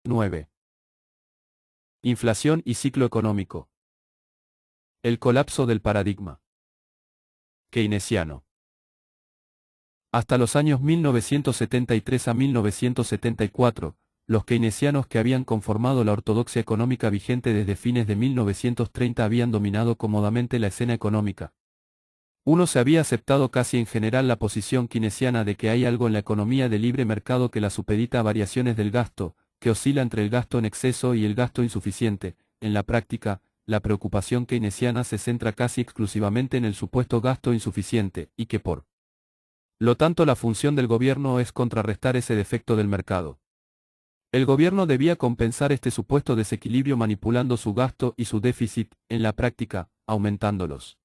9. Inflación y ciclo económico. El colapso del paradigma keynesiano. Hasta los años 1973 a 1974, los keynesianos que habían conformado la ortodoxia económica vigente desde fines de 1930 habían dominado cómodamente la escena económica. Uno se había aceptado casi en general la posición keynesiana de que hay algo en la economía de libre mercado que la supedita a variaciones del gasto, que oscila entre el gasto en exceso y el gasto insuficiente. En la práctica, la preocupación keynesiana se centra casi exclusivamente en el supuesto gasto insuficiente, y que por lo tanto la función del gobierno es contrarrestar ese defecto del mercado. El gobierno debía compensar este supuesto desequilibrio manipulando su gasto y su déficit, en la práctica, aumentándolos.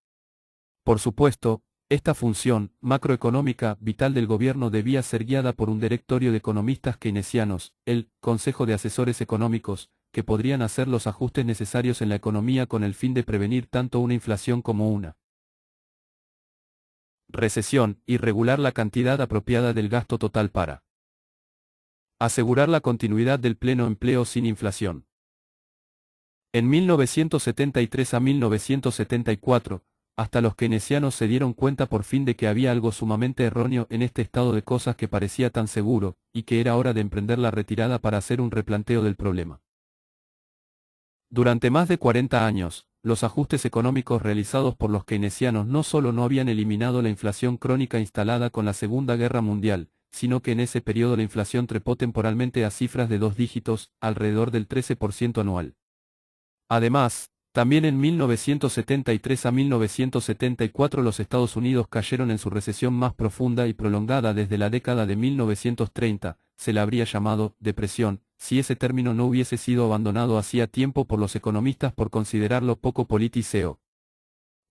Por supuesto, esta función macroeconómica vital del gobierno debía ser guiada por un directorio de economistas keynesianos, el Consejo de Asesores Económicos, que podrían hacer los ajustes necesarios en la economía con el fin de prevenir tanto una inflación como una recesión, y regular la cantidad apropiada del gasto total para asegurar la continuidad del pleno empleo sin inflación. En 1973 a 1974, hasta los keynesianos se dieron cuenta por fin de que había algo sumamente erróneo en este estado de cosas que parecía tan seguro, y que era hora de emprender la retirada para hacer un replanteo del problema. Durante más de 40 años, los ajustes económicos realizados por los keynesianos no solo no habían eliminado la inflación crónica instalada con la Segunda Guerra Mundial, sino que en ese periodo la inflación trepó temporalmente a cifras de 2 dígitos, alrededor del 13% anual. Además, también en 1973 a 1974 los Estados Unidos cayeron en su recesión más profunda y prolongada desde la década de 1930, se la habría llamado depresión, si ese término no hubiese sido abandonado hacía tiempo por los economistas por considerarlo poco politiceo.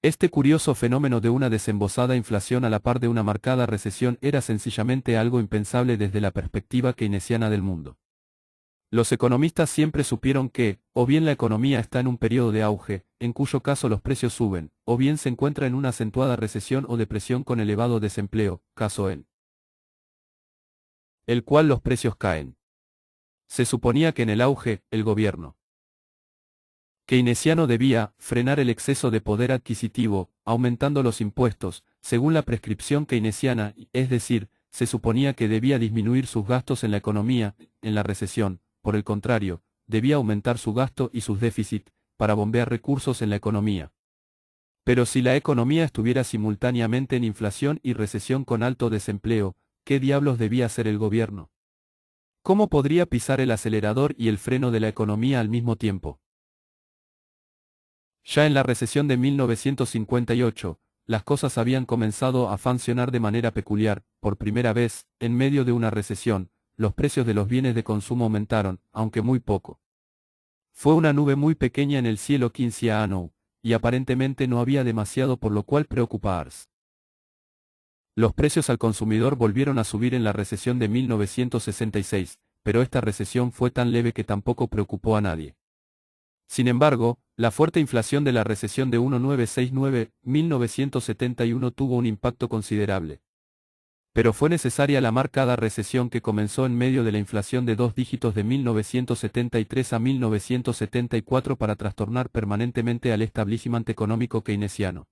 Este curioso fenómeno de una desembosada inflación a la par de una marcada recesión era sencillamente algo impensable desde la perspectiva keynesiana del mundo. Los economistas siempre supieron que, o bien la economía está en un periodo de auge, en cuyo caso los precios suben, o bien se encuentra en una acentuada recesión o depresión con elevado desempleo, caso en el cual los precios caen. Se suponía que en el auge, el gobierno keynesiano debía frenar el exceso de poder adquisitivo, aumentando los impuestos, según la prescripción keynesiana, es decir, se suponía que debía disminuir sus gastos en la economía, en la recesión. Por el contrario, debía aumentar su gasto y sus déficits, para bombear recursos en la economía. Pero si la economía estuviera simultáneamente en inflación y recesión con alto desempleo, ¿qué diablos debía hacer el gobierno? ¿Cómo podría pisar el acelerador y el freno de la economía al mismo tiempo? Ya en la recesión de 1958, las cosas habían comenzado a funcionar de manera peculiar. Por primera vez, en medio de una recesión, los precios de los bienes de consumo aumentaron, aunque muy poco. Fue una nube muy pequeña en el cielo keynesiano, y aparentemente no había demasiado por lo cual preocuparse. Los precios al consumidor volvieron a subir en la recesión de 1966, pero esta recesión fue tan leve que tampoco preocupó a nadie. Sin embargo, la fuerte inflación de la recesión de 1969-1971 tuvo un impacto considerable. Pero fue necesaria la marcada recesión que comenzó en medio de la inflación de 2 dígitos de 1973 a 1974 para trastornar permanentemente al establishment económico keynesiano.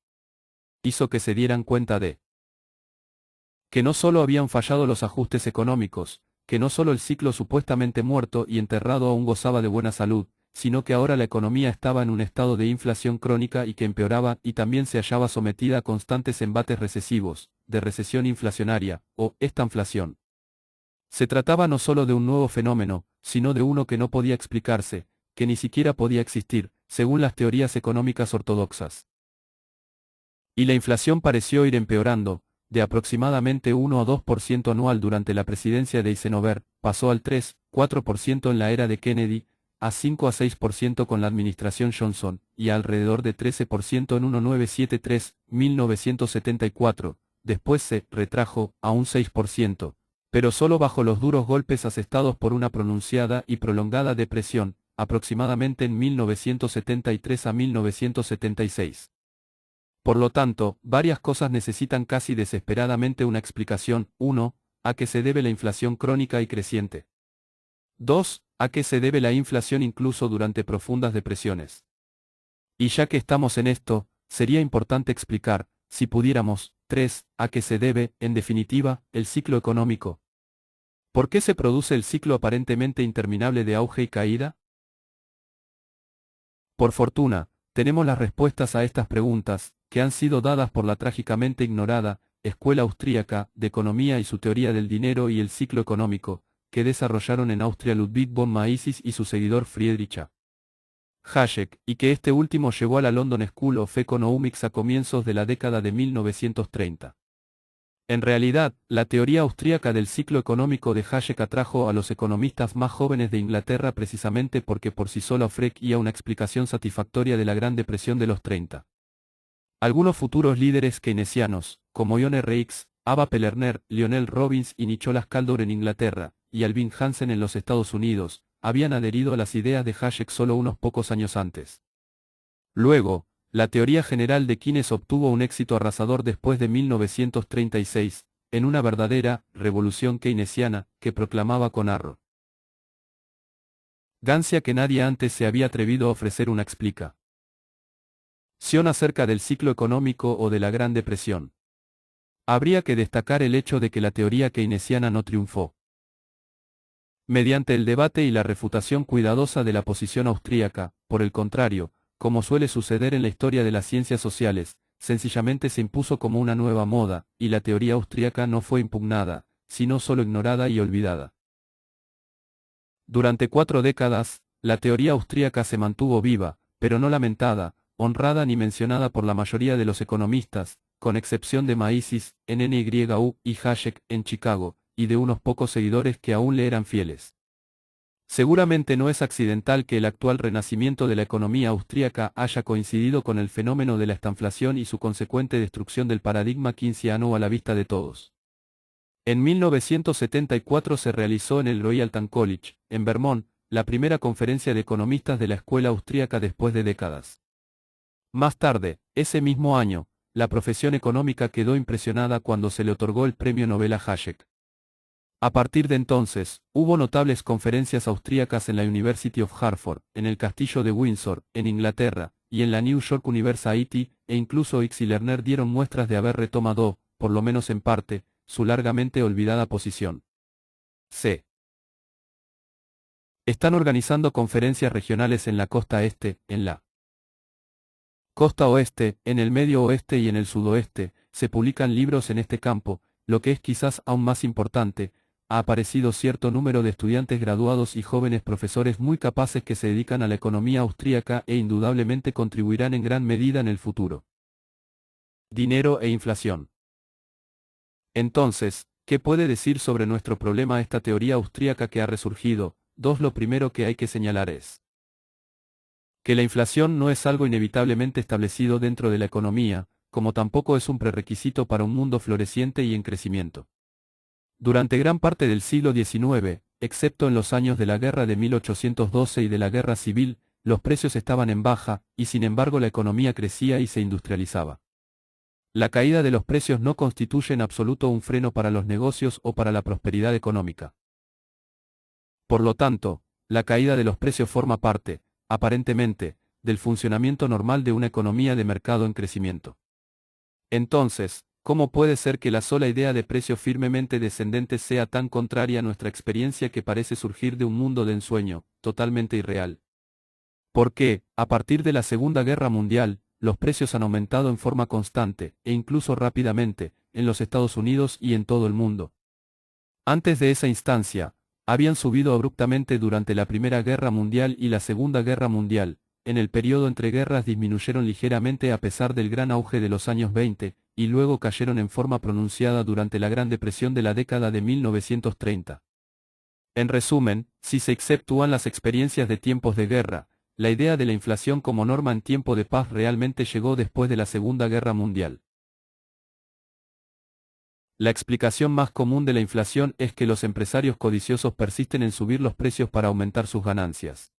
Hizo que se dieran cuenta de que no solo habían fallado los ajustes económicos, que no solo el ciclo supuestamente muerto y enterrado aún gozaba de buena salud, sino que ahora la economía estaba en un estado de inflación crónica y que empeoraba y también se hallaba sometida a constantes embates recesivos, de recesión inflacionaria, o estanflación. Se trataba no solo de un nuevo fenómeno, sino de uno que no podía explicarse, que ni siquiera podía existir, según las teorías económicas ortodoxas. Y la inflación pareció ir empeorando, de aproximadamente 1 a 2% anual durante la presidencia de Eisenhower, pasó al 3-4% en la era de Kennedy, a 5 a 6% con la administración Johnson, y a alrededor de 13% en 1974, después se retrajo a un 6%, pero solo bajo los duros golpes asestados por una pronunciada y prolongada depresión, aproximadamente en 1973 a 1976. Por lo tanto, varias cosas necesitan casi desesperadamente una explicación. 1. ¿A qué se debe la inflación crónica y creciente? 2. ¿A qué se debe la inflación incluso durante profundas depresiones? Y ya que estamos en esto, sería importante explicar, si pudiéramos, 3. ¿A qué se debe, en definitiva, el ciclo económico? ¿Por qué se produce el ciclo aparentemente interminable de auge y caída? Por fortuna, tenemos las respuestas a estas preguntas, que han sido dadas por la trágicamente ignorada Escuela Austríaca de Economía y su teoría del dinero y el ciclo económico, que desarrollaron en Austria Ludwig von Mises y su seguidor Friedrich A. Hayek, y que este último llevó a la London School of Economics a comienzos de la década de 1930. En realidad, la teoría austríaca del ciclo económico de Hayek atrajo a los economistas más jóvenes de Inglaterra precisamente porque por sí sola ofrecía una explicación satisfactoria de la Gran Depresión de los 30. Algunos futuros líderes keynesianos, como John R. X., Ava Pelerner, Lionel Robbins y Nicholas Caldor en Inglaterra, y Alvin Hansen en los Estados Unidos, habían adherido a las ideas de Hayek solo unos pocos años antes. Luego, la teoría general de Keynes obtuvo un éxito arrasador después de 1936, en una verdadera revolución keynesiana que proclamaba con arrogancia que nadie antes se había atrevido a ofrecer una explicación acerca del ciclo económico o de la Gran Depresión. Habría que destacar el hecho de que la teoría keynesiana no triunfó. Mediante el debate y la refutación cuidadosa de la posición austríaca, por el contrario, como suele suceder en la historia de las ciencias sociales, sencillamente se impuso como una nueva moda, y la teoría austríaca no fue impugnada, sino solo ignorada y olvidada. Durante 4 décadas, la teoría austríaca se mantuvo viva, pero no lamentada, honrada ni mencionada por la mayoría de los economistas, con excepción de Mises, en NYU y Hayek, en Chicago, y de unos pocos seguidores que aún le eran fieles. Seguramente no es accidental que el actual renacimiento de la economía austríaca haya coincidido con el fenómeno de la estanflación y su consecuente destrucción del paradigma keynesiano a la vista de todos. En 1974 se realizó en el Royalton College, en Vermont, la primera conferencia de economistas de la escuela austríaca después de décadas. Más tarde, ese mismo año, la profesión económica quedó impresionada cuando se le otorgó el premio Nobel a Hayek. A partir de entonces, hubo notables conferencias austríacas en la University of Hartford, en el Castillo de Windsor, en Inglaterra, y en la New York University, e incluso X y Lerner dieron muestras de haber retomado, por lo menos en parte, su largamente olvidada posición. C. Están organizando conferencias regionales en la costa este, en la costa oeste, en el medio oeste y en el sudoeste, se publican libros en este campo, lo que es quizás aún más importante, ha aparecido cierto número de estudiantes graduados y jóvenes profesores muy capaces que se dedican a la economía austríaca e indudablemente contribuirán en gran medida en el futuro. Dinero e inflación. Entonces, ¿qué puede decir sobre nuestro problema esta teoría austríaca que ha resurgido? Lo primero que hay que señalar es que la inflación no es algo inevitablemente establecido dentro de la economía, como tampoco es un prerequisito para un mundo floreciente y en crecimiento. Durante gran parte del siglo XIX, excepto en los años de la Guerra de 1812 y de la Guerra Civil, los precios estaban en baja, y sin embargo la economía crecía y se industrializaba. La caída de los precios no constituye en absoluto un freno para los negocios o para la prosperidad económica. Por lo tanto, la caída de los precios forma parte, aparentemente, del funcionamiento normal de una economía de mercado en crecimiento. Entonces, ¿cómo puede ser que la sola idea de precios firmemente descendentes sea tan contraria a nuestra experiencia que parece surgir de un mundo de ensueño, totalmente irreal? ¿Por qué, a partir de la Segunda Guerra Mundial, los precios han aumentado en forma constante, e incluso rápidamente, en los Estados Unidos y en todo el mundo? Antes de esa instancia, habían subido abruptamente durante la Primera Guerra Mundial y la Segunda Guerra Mundial. En el periodo entre guerras disminuyeron ligeramente a pesar del gran auge de los años 20, y luego cayeron en forma pronunciada durante la Gran Depresión de la década de 1930. En resumen, si se exceptúan las experiencias de tiempos de guerra, la idea de la inflación como norma en tiempo de paz realmente llegó después de la Segunda Guerra Mundial. La explicación más común de la inflación es que los empresarios codiciosos persisten en subir los precios para aumentar sus ganancias.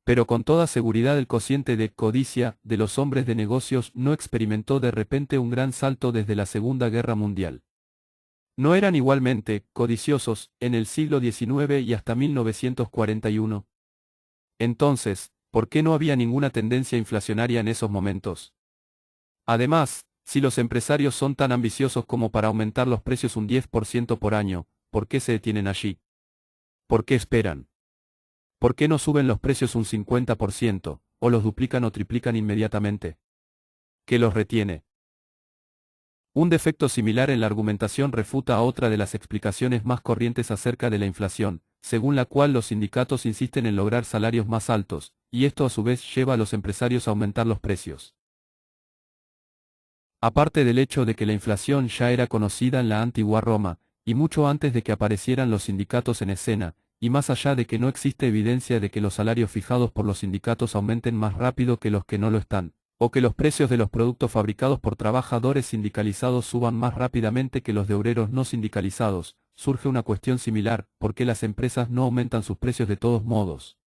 Pero con toda seguridad el cociente de codicia de los hombres de negocios no experimentó de repente un gran salto desde la Segunda Guerra Mundial. ¿No eran igualmente codiciosos en el siglo XIX y hasta 1941? Entonces, ¿por qué no había ninguna tendencia inflacionaria en esos momentos? Además, si los empresarios son tan ambiciosos como para aumentar los precios un 10% por año, ¿por qué se detienen allí? ¿Por qué esperan? ¿Por qué no suben los precios un 50%, o los duplican o triplican inmediatamente? ¿Qué los retiene? Un defecto similar en la argumentación refuta a otra de las explicaciones más corrientes acerca de la inflación, según la cual los sindicatos insisten en lograr salarios más altos, y esto a su vez lleva a los empresarios a aumentar los precios. Aparte del hecho de que la inflación ya era conocida en la antigua Roma, y mucho antes de que aparecieran los sindicatos en escena, y más allá de que no existe evidencia de que los salarios fijados por los sindicatos aumenten más rápido que los que no lo están, o que los precios de los productos fabricados por trabajadores sindicalizados suban más rápidamente que los de obreros no sindicalizados, surge una cuestión similar: ¿por qué las empresas no aumentan sus precios de todos modos?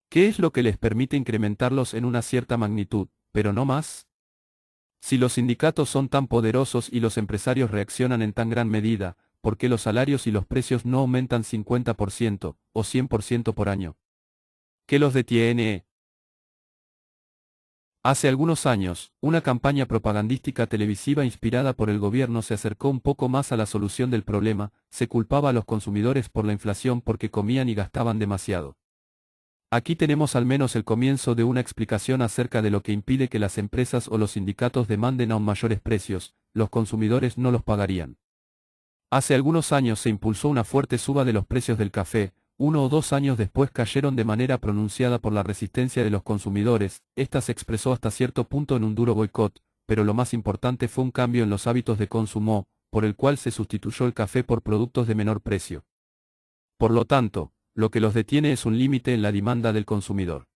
¿Qué es lo que les permite incrementarlos en una cierta magnitud, pero no más? Si los sindicatos son tan poderosos y los empresarios reaccionan en tan gran medida, ¿por qué los salarios y los precios no aumentan 50% o 100% por año? ¿Qué los detiene? Hace algunos años, una campaña propagandística televisiva inspirada por el gobierno se acercó un poco más a la solución del problema: se culpaba a los consumidores por la inflación porque comían y gastaban demasiado. Aquí tenemos al menos el comienzo de una explicación acerca de lo que impide que las empresas o los sindicatos demanden aún mayores precios: los consumidores no los pagarían. Hace algunos años se impulsó una fuerte suba de los precios del café, 1 o 2 años después cayeron de manera pronunciada por la resistencia de los consumidores. Esta se expresó hasta cierto punto en un duro boicot, pero lo más importante fue un cambio en los hábitos de consumo, por el cual se sustituyó el café por productos de menor precio. Por lo tanto, lo que los detiene es un límite en la demanda del consumidor.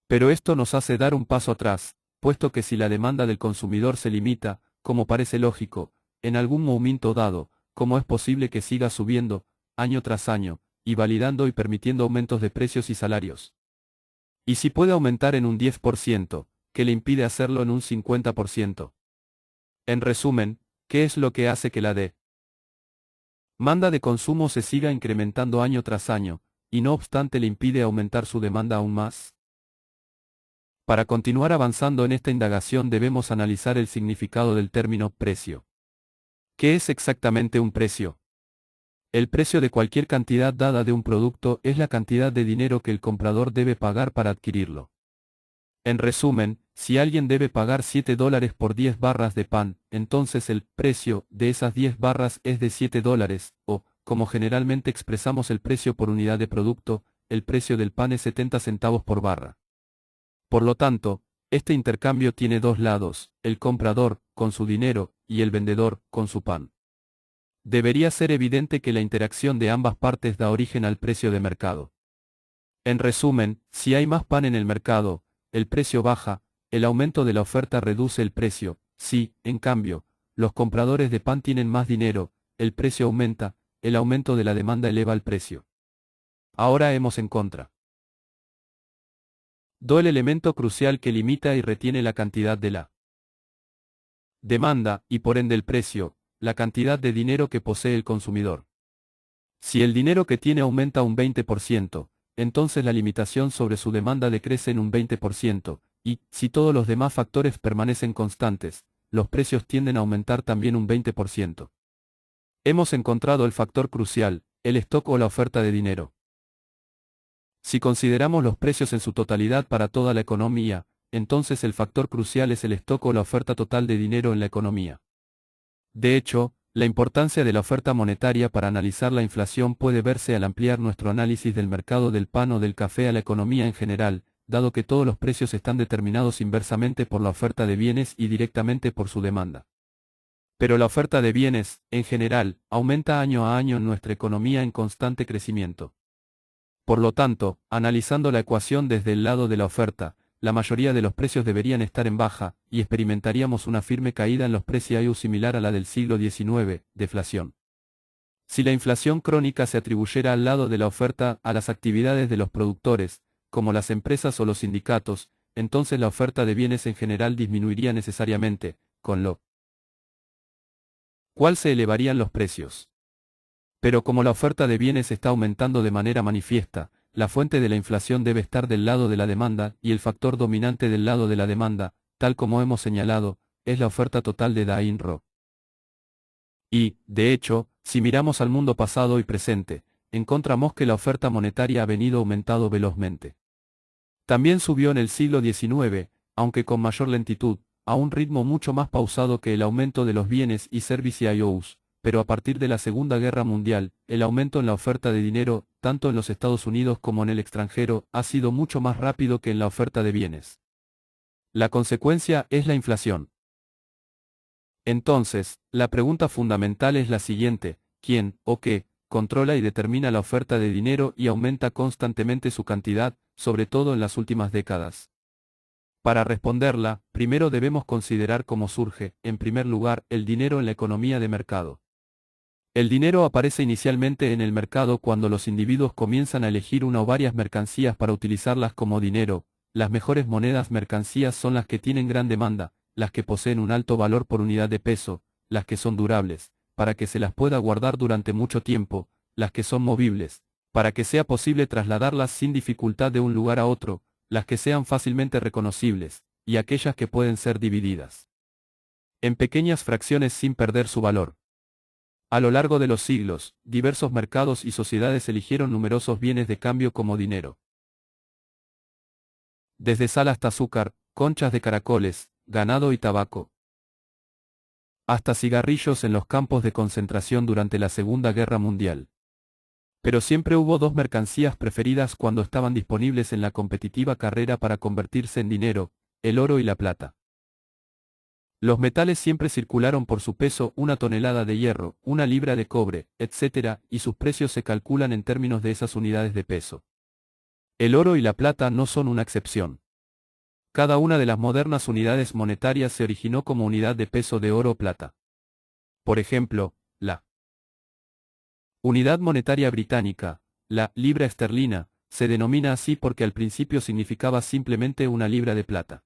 Pero esto nos hace dar un paso atrás, puesto que si la demanda del consumidor se limita, como parece lógico, en algún momento dado, ¿cómo es posible que siga subiendo, año tras año, y validando y permitiendo aumentos de precios y salarios? Y si puede aumentar en un 10%, ¿qué le impide hacerlo en un 50%? En resumen, ¿qué es lo que hace que la demanda de consumo se siga incrementando año tras año, y no obstante le impide aumentar su demanda aún más? Para continuar avanzando en esta indagación debemos analizar el significado del término precio. ¿Qué es exactamente un precio? El precio de cualquier cantidad dada de un producto es la cantidad de dinero que el comprador debe pagar para adquirirlo. En resumen, si alguien debe pagar $7 por 10 barras de pan, entonces el precio de esas 10 barras es de $7, o, como generalmente expresamos el precio por unidad de producto, el precio del pan es 70 centavos por barra. Por lo tanto, este intercambio tiene dos lados: el comprador, con su dinero, y el vendedor, con su pan. Debería ser evidente que la interacción de ambas partes da origen al precio de mercado. En resumen, si hay más pan en el mercado, el precio baja; el aumento de la oferta reduce el precio. Si, en cambio, los compradores de pan tienen más dinero, el precio aumenta; el aumento de la demanda eleva el precio. Ahora hemos en contra el elemento crucial que limita y retiene la cantidad de la demanda, y por ende el precio: la cantidad de dinero que posee el consumidor. Si el dinero que tiene aumenta un 20%, entonces la limitación sobre su demanda decrece en un 20%, y, si todos los demás factores permanecen constantes, los precios tienden a aumentar también un 20%. Hemos encontrado el factor crucial: el stock o la oferta de dinero. Si consideramos los precios en su totalidad para toda la economía, entonces el factor crucial es el stock o la oferta total de dinero en la economía. De hecho, la importancia de la oferta monetaria para analizar la inflación puede verse al ampliar nuestro análisis del mercado del pan o del café a la economía en general, dado que todos los precios están determinados inversamente por la oferta de bienes y directamente por su demanda. Pero la oferta de bienes, en general, aumenta año a año en nuestra economía en constante crecimiento. Por lo tanto, analizando la ecuación desde el lado de la oferta, la mayoría de los precios deberían estar en baja, y experimentaríamos una firme caída en los precios similar a la del siglo XIX, deflación. Si la inflación crónica se atribuyera al lado de la oferta a las actividades de los productores, como las empresas o los sindicatos, entonces la oferta de bienes en general disminuiría necesariamente, con lo cual se elevarían los precios. Pero como la oferta de bienes está aumentando de manera manifiesta, la fuente de la inflación debe estar del lado de la demanda, y el factor dominante del lado de la demanda, tal como hemos señalado, es la oferta total de Dain-Ro. Y, de hecho, si miramos al mundo pasado y presente, encontramos que la oferta monetaria ha venido aumentando velozmente. También subió en el siglo XIX, aunque con mayor lentitud, a un ritmo mucho más pausado que el aumento de los bienes y servicios, pero a partir de la Segunda Guerra Mundial, el aumento en la oferta de dinero, tanto en los Estados Unidos como en el extranjero, ha sido mucho más rápido que en la oferta de bienes. La consecuencia es la inflación. Entonces, la pregunta fundamental es la siguiente: ¿quién, o qué, controla y determina la oferta de dinero y aumenta constantemente su cantidad, sobre todo en las últimas décadas? Para responderla, primero debemos considerar cómo surge, en primer lugar, el dinero en la economía de mercado. El dinero aparece inicialmente en el mercado cuando los individuos comienzan a elegir una o varias mercancías para utilizarlas como dinero. Las mejores monedas mercancías son las que tienen gran demanda, las que poseen un alto valor por unidad de peso, las que son durables, para que se las pueda guardar durante mucho tiempo, las que son movibles, para que sea posible trasladarlas sin dificultad de un lugar a otro, las que sean fácilmente reconocibles, y aquellas que pueden ser divididas en pequeñas fracciones sin perder su valor. A lo largo de los siglos, diversos mercados y sociedades eligieron numerosos bienes de cambio como dinero. Desde sal hasta azúcar, conchas de caracoles, ganado y tabaco, hasta cigarrillos en los campos de concentración durante la Segunda Guerra Mundial. Pero siempre hubo dos mercancías preferidas cuando estaban disponibles en la competitiva carrera para convertirse en dinero: el oro y la plata. Los metales siempre circularon por su peso: 1 tonelada de hierro, 1 libra de cobre, etc., y sus precios se calculan en términos de esas unidades de peso. El oro y la plata no son una excepción. Cada una de las modernas unidades monetarias se originó como unidad de peso de oro o plata. Por ejemplo, la unidad monetaria británica, la libra esterlina, se denomina así porque al principio significaba simplemente 1 libra de plata.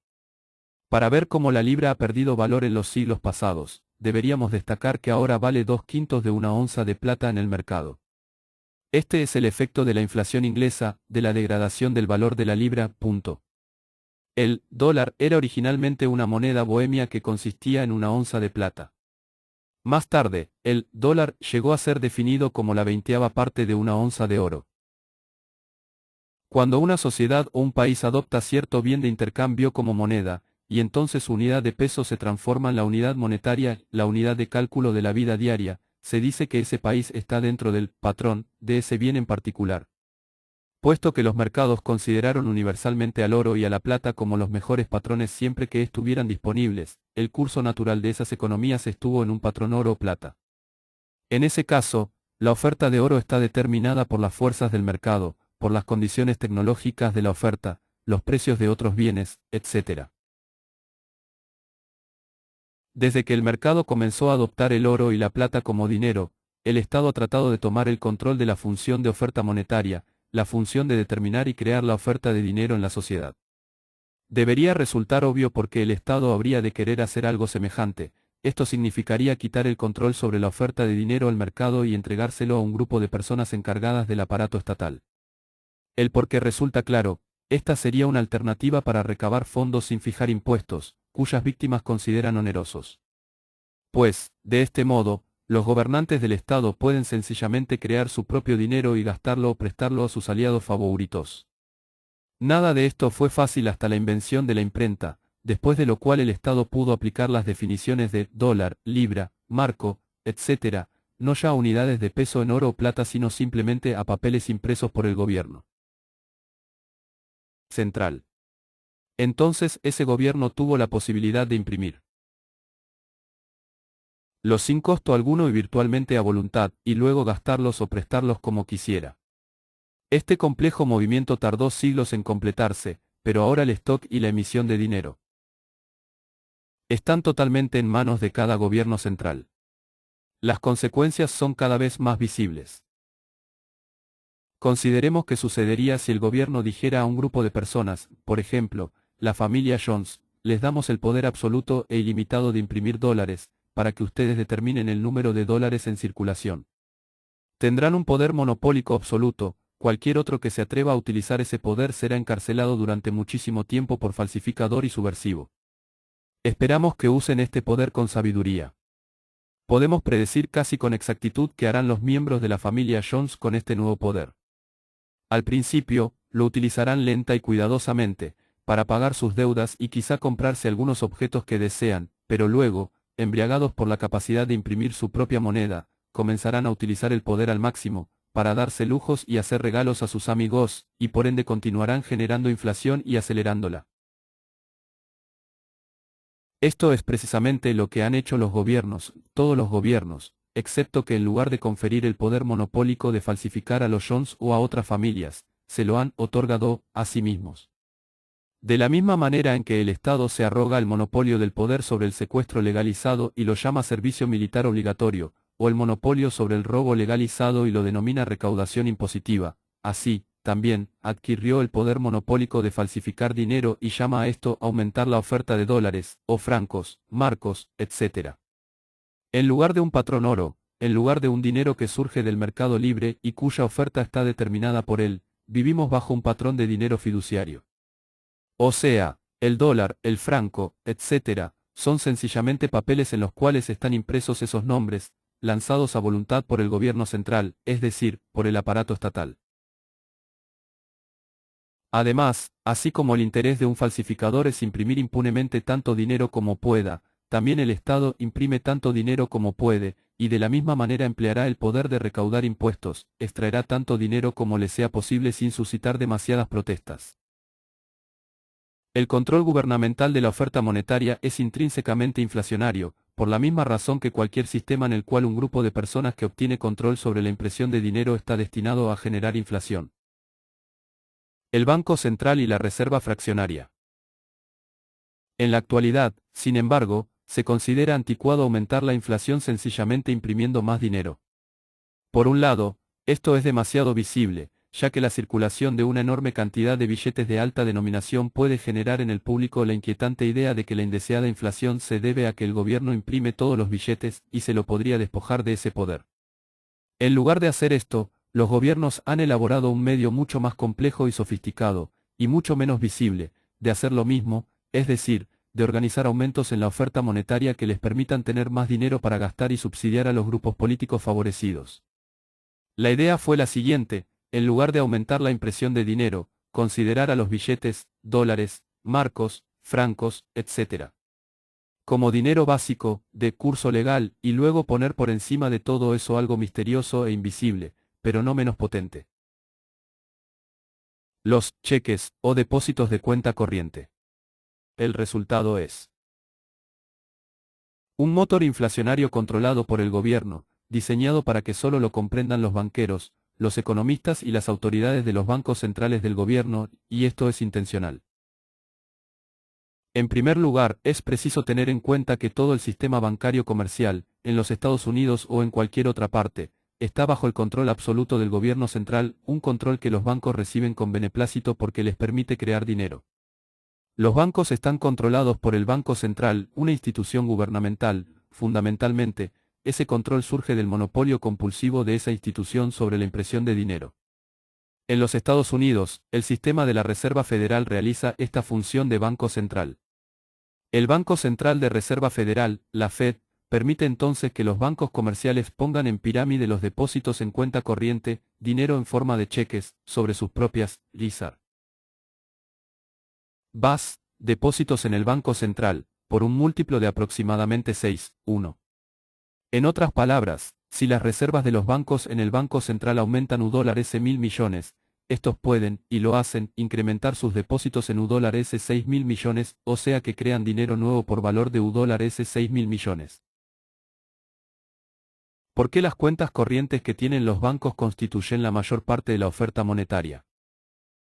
Para ver cómo la libra ha perdido valor en los siglos pasados, deberíamos destacar que ahora vale 2/5 de una onza de plata en el mercado. Este es el efecto de la inflación inglesa, de la degradación del valor de la libra. El dólar era originalmente una moneda bohemia que consistía en una onza de plata. Más tarde, el dólar llegó a ser definido como la 20ª parte de una onza de oro. Cuando una sociedad o un país adopta cierto bien de intercambio como moneda, y entonces su unidad de peso se transforma en la unidad monetaria, la unidad de cálculo de la vida diaria, se dice que ese país está dentro del patrón de ese bien en particular. Puesto que los mercados consideraron universalmente al oro y a la plata como los mejores patrones siempre que estuvieran disponibles, el curso natural de esas economías estuvo en un patrón oro o plata. En ese caso, la oferta de oro está determinada por las fuerzas del mercado, por las condiciones tecnológicas de la oferta, los precios de otros bienes, etc. Desde que el mercado comenzó a adoptar el oro y la plata como dinero, el Estado ha tratado de tomar el control de la función de oferta monetaria, la función de determinar y crear la oferta de dinero en la sociedad. Debería resultar obvio por qué el Estado habría de querer hacer algo semejante. Esto significaría quitar el control sobre la oferta de dinero al mercado y entregárselo a un grupo de personas encargadas del aparato estatal. El por qué resulta claro: esta sería una alternativa para recabar fondos sin fijar impuestos, cuyas víctimas consideran onerosos. Pues, de este modo, los gobernantes del Estado pueden sencillamente crear su propio dinero y gastarlo o prestarlo a sus aliados favoritos. Nada de esto fue fácil hasta la invención de la imprenta, después de lo cual el Estado pudo aplicar las definiciones de dólar, libra, marco, etc., no ya a unidades de peso en oro o plata sino simplemente a papeles impresos por el gobierno central. Entonces ese gobierno tuvo la posibilidad de imprimir los sin costo alguno y virtualmente a voluntad, y luego gastarlos o prestarlos como quisiera. Este complejo movimiento tardó siglos en completarse, pero ahora el stock y la emisión de dinero están totalmente en manos de cada gobierno central. Las consecuencias son cada vez más visibles. Consideremos qué sucedería si el gobierno dijera a un grupo de personas, por ejemplo, la familia Jones: les damos el poder absoluto e ilimitado de imprimir dólares, para que ustedes determinen el número de dólares en circulación. Tendrán un poder monopólico absoluto, cualquier otro que se atreva a utilizar ese poder será encarcelado durante muchísimo tiempo por falsificador y subversivo. Esperamos que usen este poder con sabiduría. Podemos predecir casi con exactitud qué harán los miembros de la familia Jones con este nuevo poder. Al principio, lo utilizarán lenta y cuidadosamente, para pagar sus deudas y quizá comprarse algunos objetos que desean, pero luego, embriagados por la capacidad de imprimir su propia moneda, comenzarán a utilizar el poder al máximo, para darse lujos y hacer regalos a sus amigos, y por ende continuarán generando inflación y acelerándola. Esto es precisamente lo que han hecho los gobiernos, todos los gobiernos, excepto que en lugar de conferir el poder monopólico de falsificar a los Jones o a otras familias, se lo han otorgado a sí mismos. De la misma manera en que el Estado se arroga el monopolio del poder sobre el secuestro legalizado y lo llama servicio militar obligatorio, o el monopolio sobre el robo legalizado y lo denomina recaudación impositiva, así, también, adquirió el poder monopólico de falsificar dinero y llama a esto aumentar la oferta de dólares, o francos, marcos, etc. En lugar de un patrón oro, en lugar de un dinero que surge del mercado libre y cuya oferta está determinada por él, vivimos bajo un patrón de dinero fiduciario. O sea, el dólar, el franco, etc., son sencillamente papeles en los cuales están impresos esos nombres, lanzados a voluntad por el gobierno central, es decir, por el aparato estatal. Además, así como el interés de un falsificador es imprimir impunemente tanto dinero como pueda, también el Estado imprime tanto dinero como puede, y de la misma manera empleará el poder de recaudar impuestos, extraerá tanto dinero como le sea posible sin suscitar demasiadas protestas. El control gubernamental de la oferta monetaria es intrínsecamente inflacionario, por la misma razón que cualquier sistema en el cual un grupo de personas que obtiene control sobre la impresión de dinero está destinado a generar inflación. El Banco Central y la Reserva Fraccionaria. En la actualidad, sin embargo, se considera anticuado aumentar la inflación sencillamente imprimiendo más dinero. Por un lado, esto es demasiado visible, ya que la circulación de una enorme cantidad de billetes de alta denominación puede generar en el público la inquietante idea de que la indeseada inflación se debe a que el gobierno imprime todos los billetes y se lo podría despojar de ese poder. En lugar de hacer esto, los gobiernos han elaborado un medio mucho más complejo y sofisticado, y mucho menos visible, de hacer lo mismo, es decir, de organizar aumentos en la oferta monetaria que les permitan tener más dinero para gastar y subsidiar a los grupos políticos favorecidos. La idea fue la siguiente: en lugar de aumentar la impresión de dinero, considerar a los billetes, dólares, marcos, francos, etc. como dinero básico, de curso legal, y luego poner por encima de todo eso algo misterioso e invisible, pero no menos potente. Los cheques o depósitos de cuenta corriente. El resultado es un motor inflacionario controlado por el gobierno, diseñado para que solo lo comprendan los banqueros, los economistas y las autoridades de los bancos centrales del gobierno, y esto es intencional. En primer lugar, es preciso tener en cuenta que todo el sistema bancario comercial, en los Estados Unidos o en cualquier otra parte, está bajo el control absoluto del gobierno central, un control que los bancos reciben con beneplácito porque les permite crear dinero. Los bancos están controlados por el Banco Central, una institución gubernamental. Fundamentalmente, ese control surge del monopolio compulsivo de esa institución sobre la impresión de dinero. En los Estados Unidos, el sistema de la Reserva Federal realiza esta función de banco central. El Banco Central de Reserva Federal, la Fed, permite entonces que los bancos comerciales pongan en pirámide los depósitos en cuenta corriente, dinero en forma de cheques, sobre sus propias BAS, depósitos en el Banco Central, por un múltiplo de aproximadamente 6:1. En otras palabras, si las reservas de los bancos en el Banco Central aumentan $1.000 millones, estos pueden, y lo hacen, incrementar sus depósitos en $6.000 millones, o sea que crean dinero nuevo por valor de $6.000 millones. ¿Por qué las cuentas corrientes que tienen los bancos constituyen la mayor parte de la oferta monetaria?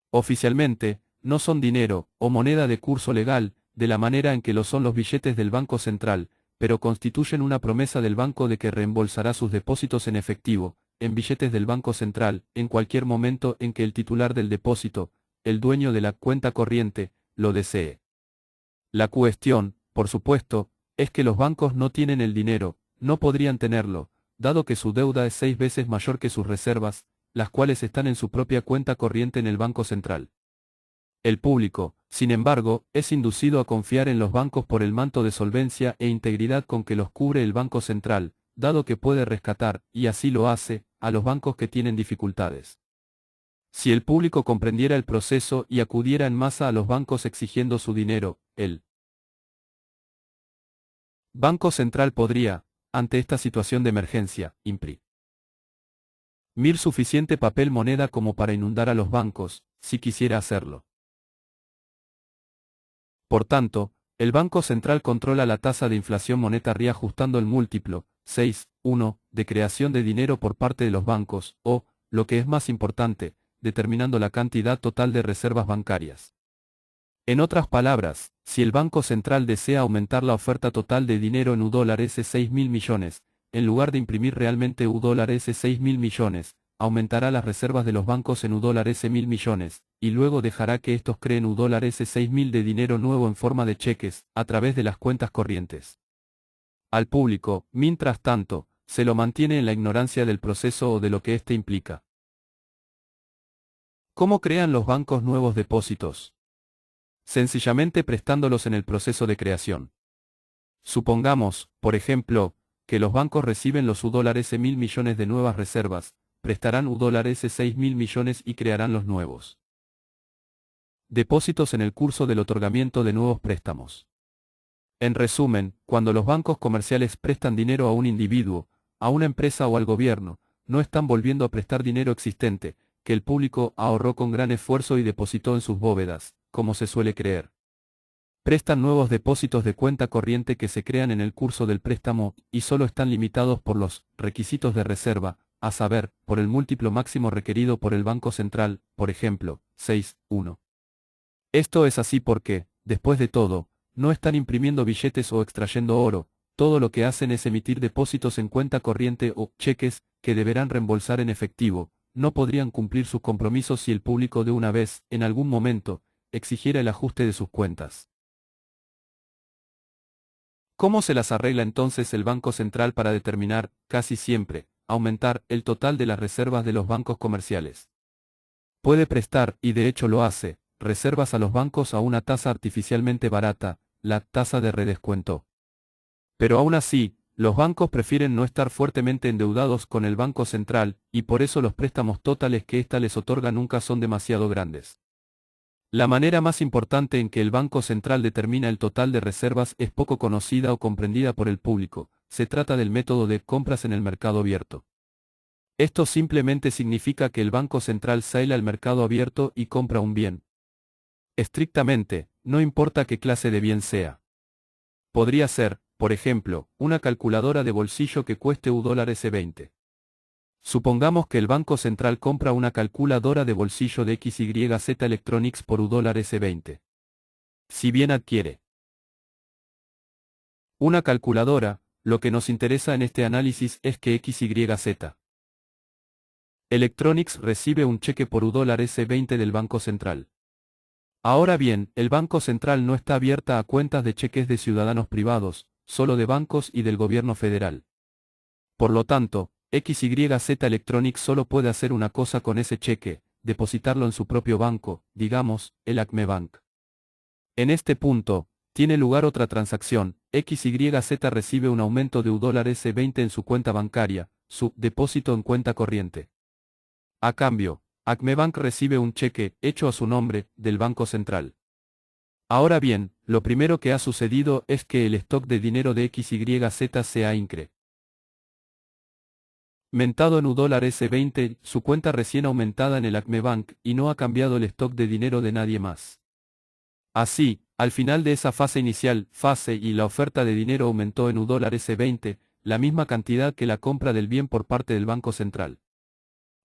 Oficialmente, no son dinero, o moneda de curso legal, de la manera en que lo son los billetes del Banco Central, pero constituyen una promesa del banco de que reembolsará sus depósitos en efectivo, en billetes del Banco Central, en cualquier momento en que el titular del depósito, el dueño de la cuenta corriente, lo desee. La cuestión, por supuesto, es que los bancos no tienen el dinero, no podrían tenerlo, dado que su deuda es 6 veces mayor que sus reservas, las cuales están en su propia cuenta corriente en el Banco Central. El público, sin embargo, es inducido a confiar en los bancos por el manto de solvencia e integridad con que los cubre el Banco Central, dado que puede rescatar, y así lo hace, a los bancos que tienen dificultades. Si el público comprendiera el proceso y acudiera en masa a los bancos exigiendo su dinero, el Banco Central podría, ante esta situación de emergencia, imprimir suficiente papel moneda como para inundar a los bancos, si quisiera hacerlo. Por tanto, el Banco Central controla la tasa de inflación monetaria ajustando el múltiplo, 6:1, de creación de dinero por parte de los bancos, o, lo que es más importante, determinando la cantidad total de reservas bancarias. En otras palabras, si el Banco Central desea aumentar la oferta total de dinero en $6.000 millones, en lugar de imprimir realmente $6.000 millones, aumentará las reservas de los bancos en $1.000 millones, y luego dejará que estos creen $6.000 de dinero nuevo en forma de cheques, a través de las cuentas corrientes. Al público, mientras tanto, se lo mantiene en la ignorancia del proceso o de lo que éste implica. ¿Cómo crean los bancos nuevos depósitos? Sencillamente prestándolos en el proceso de creación. Supongamos, por ejemplo, que los bancos reciben los $1.000 millones de nuevas reservas, prestarán $6.000 millones y crearán los nuevos depósitos en el curso del otorgamiento de nuevos préstamos. En resumen, cuando los bancos comerciales prestan dinero a un individuo, a una empresa o al gobierno, no están volviendo a prestar dinero existente, que el público ahorró con gran esfuerzo y depositó en sus bóvedas, como se suele creer. Prestan nuevos depósitos de cuenta corriente que se crean en el curso del préstamo, y solo están limitados por los requisitos de reserva, a saber, por el múltiplo máximo requerido por el Banco Central, por ejemplo, 6:1. Esto es así porque, después de todo, no están imprimiendo billetes o extrayendo oro, todo lo que hacen es emitir depósitos en cuenta corriente o cheques, que deberán reembolsar en efectivo. No podrían cumplir sus compromisos si el público de una vez, en algún momento, exigiera el ajuste de sus cuentas. ¿Cómo se las arregla entonces el Banco Central para determinar, casi siempre, aumentar el total de las reservas de los bancos comerciales? Puede prestar, y de hecho lo hace, reservas a los bancos a una tasa artificialmente barata, la tasa de redescuento. Pero aún así, los bancos prefieren no estar fuertemente endeudados con el Banco Central, y por eso los préstamos totales que ésta les otorga nunca son demasiado grandes. La manera más importante en que el Banco Central determina el total de reservas es poco conocida o comprendida por el público. Se trata del método de compras en el mercado abierto. Esto simplemente significa que el Banco Central sale al mercado abierto y compra un bien. Estrictamente, no importa qué clase de bien sea. Podría ser, por ejemplo, una calculadora de bolsillo que cueste $20. Supongamos que el Banco Central compra una calculadora de bolsillo de XYZ Electronics por $20. Si bien adquiere una calculadora, lo que nos interesa en este análisis es que XYZ Electronics recibe un cheque por $20 del Banco Central. Ahora bien, el Banco Central no está abierta a cuentas de cheques de ciudadanos privados, solo de bancos y del gobierno federal. Por lo tanto, XYZ Electronics solo puede hacer una cosa con ese cheque, depositarlo en su propio banco, digamos, el Acme Bank. En este punto, tiene lugar otra transacción, XYZ recibe un aumento de $20 en su cuenta bancaria, su depósito en cuenta corriente. A cambio, Acme Bank recibe un cheque, hecho a su nombre, del Banco Central. Ahora bien, lo primero que ha sucedido es que el stock de dinero de XYZ se ha incrementado en $20, su cuenta recién aumentada en el Acme Bank, y no ha cambiado el stock de dinero de nadie más. Así, al final de esa fase inicial, y la oferta de dinero aumentó en $20, la misma cantidad que la compra del bien por parte del Banco Central.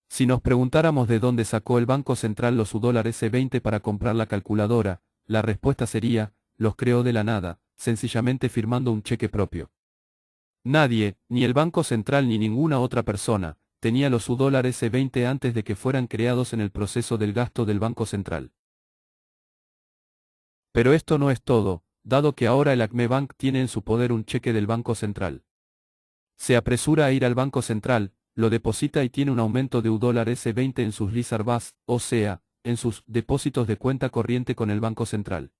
Si nos preguntáramos de dónde sacó el Banco Central los $20 para comprar la calculadora, la respuesta sería, los creó de la nada, sencillamente firmando un cheque propio. Nadie, ni el Banco Central ni ninguna otra persona, tenía los $20 antes de que fueran creados en el proceso del gasto del Banco Central. Pero esto no es todo, dado que ahora el Acme Bank tiene en su poder un cheque del Banco Central. Se apresura a ir al Banco Central, lo deposita y tiene un aumento de $20 en sus reservas, o sea, en sus depósitos de cuenta corriente con el Banco Central.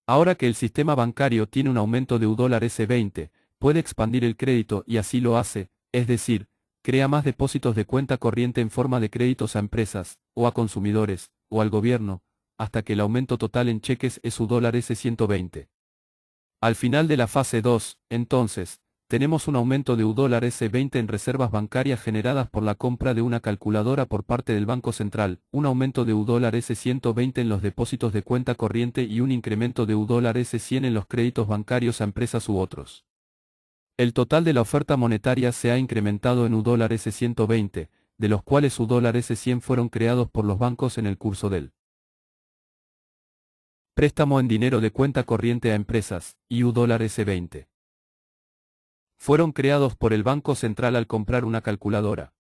Ahora que el sistema bancario tiene un aumento de $20, puede expandir el crédito y así lo hace, es decir, crea más depósitos de cuenta corriente en forma de créditos a empresas, o a consumidores, o al gobierno, hasta que el aumento total en cheques es $120. Al final de la fase 2, entonces, tenemos un aumento de $20 en reservas bancarias generadas por la compra de una calculadora por parte del Banco Central, un aumento de $120 en los depósitos de cuenta corriente y un incremento de $100 en los créditos bancarios a empresas u otros. El total de la oferta monetaria se ha incrementado en $120, de los cuales $100 fueron creados por los bancos en el curso del préstamo en dinero de cuenta corriente a empresas, y $20. Fueron creados por el Banco Central al comprar una calculadora.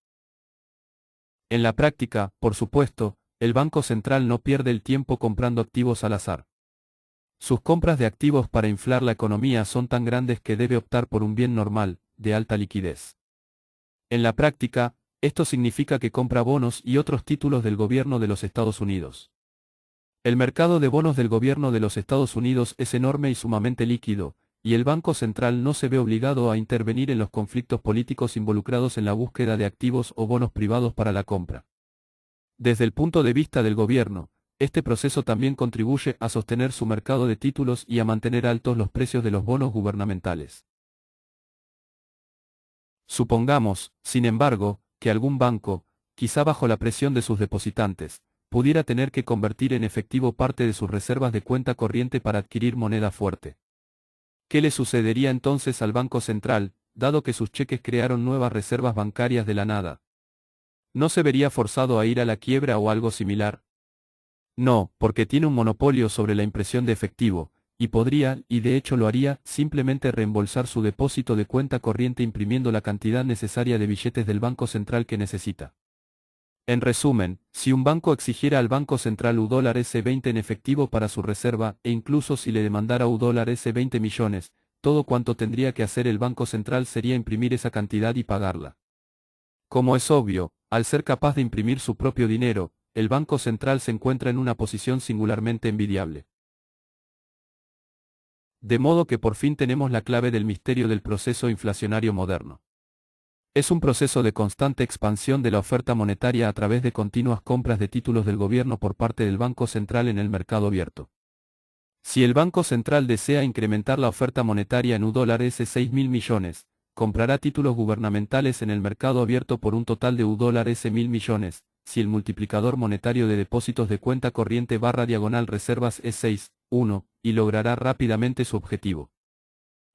En la práctica, por supuesto, el Banco Central no pierde el tiempo comprando activos al azar. Sus compras de activos para inflar la economía son tan grandes que debe optar por un bien normal, de alta liquidez. En la práctica, esto significa que compra bonos y otros títulos del gobierno de los Estados Unidos. El mercado de bonos del gobierno de los Estados Unidos es enorme y sumamente líquido, y el Banco Central no se ve obligado a intervenir en los conflictos políticos involucrados en la búsqueda de activos o bonos privados para la compra. Desde el punto de vista del gobierno, este proceso también contribuye a sostener su mercado de títulos y a mantener altos los precios de los bonos gubernamentales. Supongamos, sin embargo, que algún banco, quizá bajo la presión de sus depositantes, pudiera tener que convertir en efectivo parte de sus reservas de cuenta corriente para adquirir moneda fuerte. ¿Qué le sucedería entonces al Banco Central, dado que sus cheques crearon nuevas reservas bancarias de la nada? ¿No se vería forzado a ir a la quiebra o algo similar? No, porque tiene un monopolio sobre la impresión de efectivo, y podría, y de hecho lo haría, simplemente reembolsar su depósito de cuenta corriente imprimiendo la cantidad necesaria de billetes del Banco Central que necesita. En resumen, si un banco exigiera al Banco Central $20 en efectivo para su reserva, e incluso si le demandara $20 millones, todo cuanto tendría que hacer el Banco Central sería imprimir esa cantidad y pagarla. Como es obvio, al ser capaz de imprimir su propio dinero, el Banco Central se encuentra en una posición singularmente envidiable. De modo que por fin tenemos la clave del misterio del proceso inflacionario moderno. Es un proceso de constante expansión de la oferta monetaria a través de continuas compras de títulos del gobierno por parte del Banco Central en el mercado abierto. Si el Banco Central desea incrementar la oferta monetaria en $6.000 millones, comprará títulos gubernamentales en el mercado abierto por un total de $1.000 millones, si el multiplicador monetario de depósitos de cuenta corriente /reservas es 6,1, y logrará rápidamente su objetivo.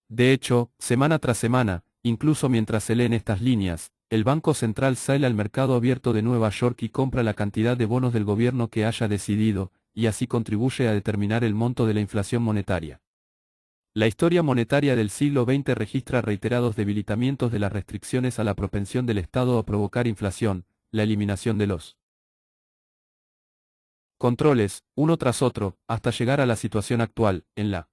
De hecho, semana tras semana, incluso mientras se leen estas líneas, el Banco Central sale al mercado abierto de Nueva York y compra la cantidad de bonos del gobierno que haya decidido, y así contribuye a determinar el monto de la inflación monetaria. La historia monetaria del siglo XX registra reiterados debilitamientos de las restricciones a la propensión del Estado a provocar inflación, la eliminación de los controles, uno tras otro, hasta llegar a la situación actual, en la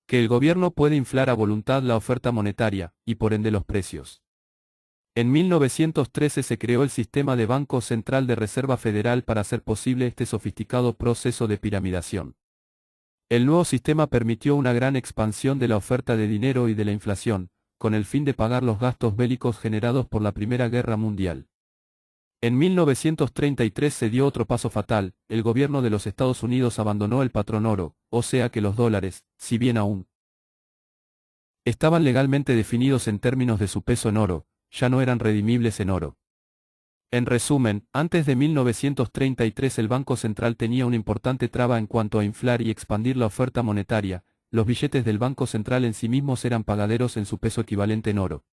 que el gobierno puede inflar a voluntad la oferta monetaria, y por ende los precios. En 1913 se creó el sistema de Banco Central de Reserva Federal para hacer posible este sofisticado proceso de piramidación. El nuevo sistema permitió una gran expansión de la oferta de dinero y de la inflación, con el fin de pagar los gastos bélicos generados por la Primera Guerra Mundial. En 1933 se dio otro paso fatal, el gobierno de los Estados Unidos abandonó el patrón oro, o sea que los dólares, si bien aún estaban legalmente definidos en términos de su peso en oro, ya no eran redimibles en oro. En resumen, antes de 1933 el Banco Central tenía una importante traba en cuanto a inflar y expandir la oferta monetaria, los billetes del Banco Central en sí mismos eran pagaderos en su peso equivalente en oro.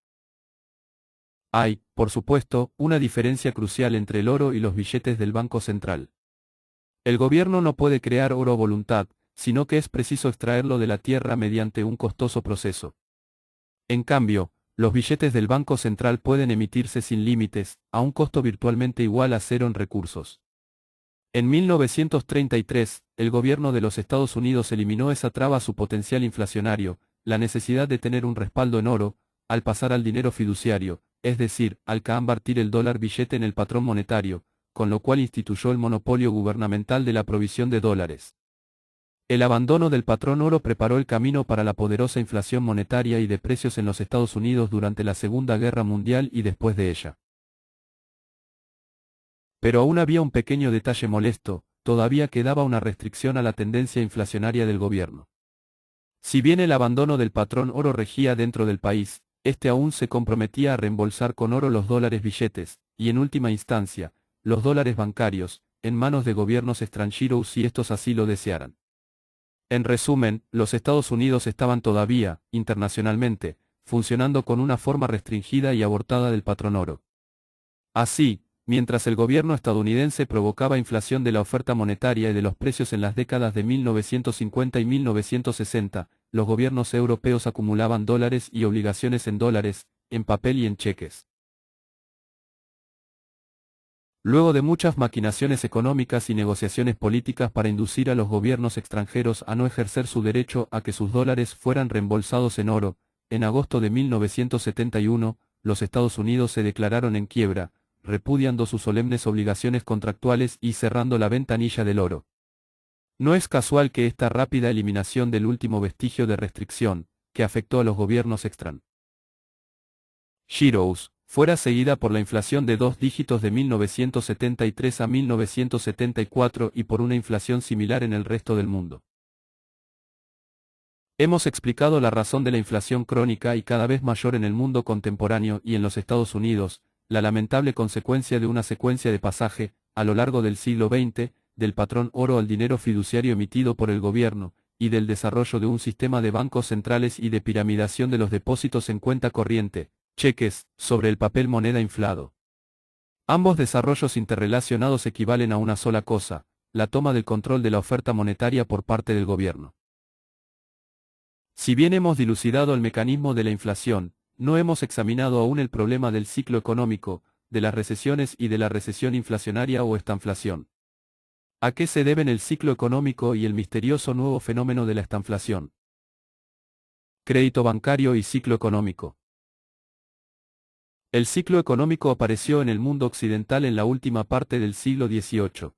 Hay, por supuesto, una diferencia crucial entre el oro y los billetes del Banco Central. El gobierno no puede crear oro a voluntad, sino que es preciso extraerlo de la tierra mediante un costoso proceso. En cambio, los billetes del Banco Central pueden emitirse sin límites, a un costo virtualmente igual a cero en recursos. En 1933, el gobierno de los Estados Unidos eliminó esa traba a su potencial inflacionario, la necesidad de tener un respaldo en oro, al pasar al dinero fiduciario, es decir, al convertir el dólar billete en el patrón monetario, con lo cual instituyó el monopolio gubernamental de la provisión de dólares. El abandono del patrón oro preparó el camino para la poderosa inflación monetaria y de precios en los Estados Unidos durante la Segunda Guerra Mundial y después de ella. Pero aún había un pequeño detalle molesto, todavía quedaba una restricción a la tendencia inflacionaria del gobierno. Si bien el abandono del patrón oro regía dentro del país, este aún se comprometía a reembolsar con oro los dólares billetes, y en última instancia, los dólares bancarios, en manos de gobiernos extranjeros si estos así lo desearan. En resumen, los Estados Unidos estaban todavía, internacionalmente, funcionando con una forma restringida y abortada del patrón oro. Así, mientras el gobierno estadounidense provocaba inflación de la oferta monetaria y de los precios en las décadas de 1950 y 1960, los gobiernos europeos acumulaban dólares y obligaciones en dólares, en papel y en cheques. Luego de muchas maquinaciones económicas y negociaciones políticas para inducir a los gobiernos extranjeros a no ejercer su derecho a que sus dólares fueran reembolsados en oro, en agosto de 1971, los Estados Unidos se declararon en quiebra, repudiando sus solemnes obligaciones contractuales y cerrando la ventanilla del oro. No es casual que esta rápida eliminación del último vestigio de restricción, que afectó a los gobiernos extranjeros, fuera seguida por la inflación de dos dígitos de 1973 a 1974 y por una inflación similar en el resto del mundo. Hemos explicado la razón de la inflación crónica y cada vez mayor en el mundo contemporáneo y en los Estados Unidos, la lamentable consecuencia de una secuencia de pasaje, a lo largo del siglo XX, del patrón oro al dinero fiduciario emitido por el gobierno, y del desarrollo de un sistema de bancos centrales y de piramidación de los depósitos en cuenta corriente, cheques, sobre el papel moneda inflado. Ambos desarrollos interrelacionados equivalen a una sola cosa, la toma del control de la oferta monetaria por parte del gobierno. Si bien hemos dilucidado el mecanismo de la inflación, no hemos examinado aún el problema del ciclo económico, de las recesiones y de la recesión inflacionaria o estanflación. ¿A qué se deben el ciclo económico y el misterioso nuevo fenómeno de la estanflación? Crédito bancario y ciclo económico. El ciclo económico apareció en el mundo occidental en la última parte del siglo XVIII.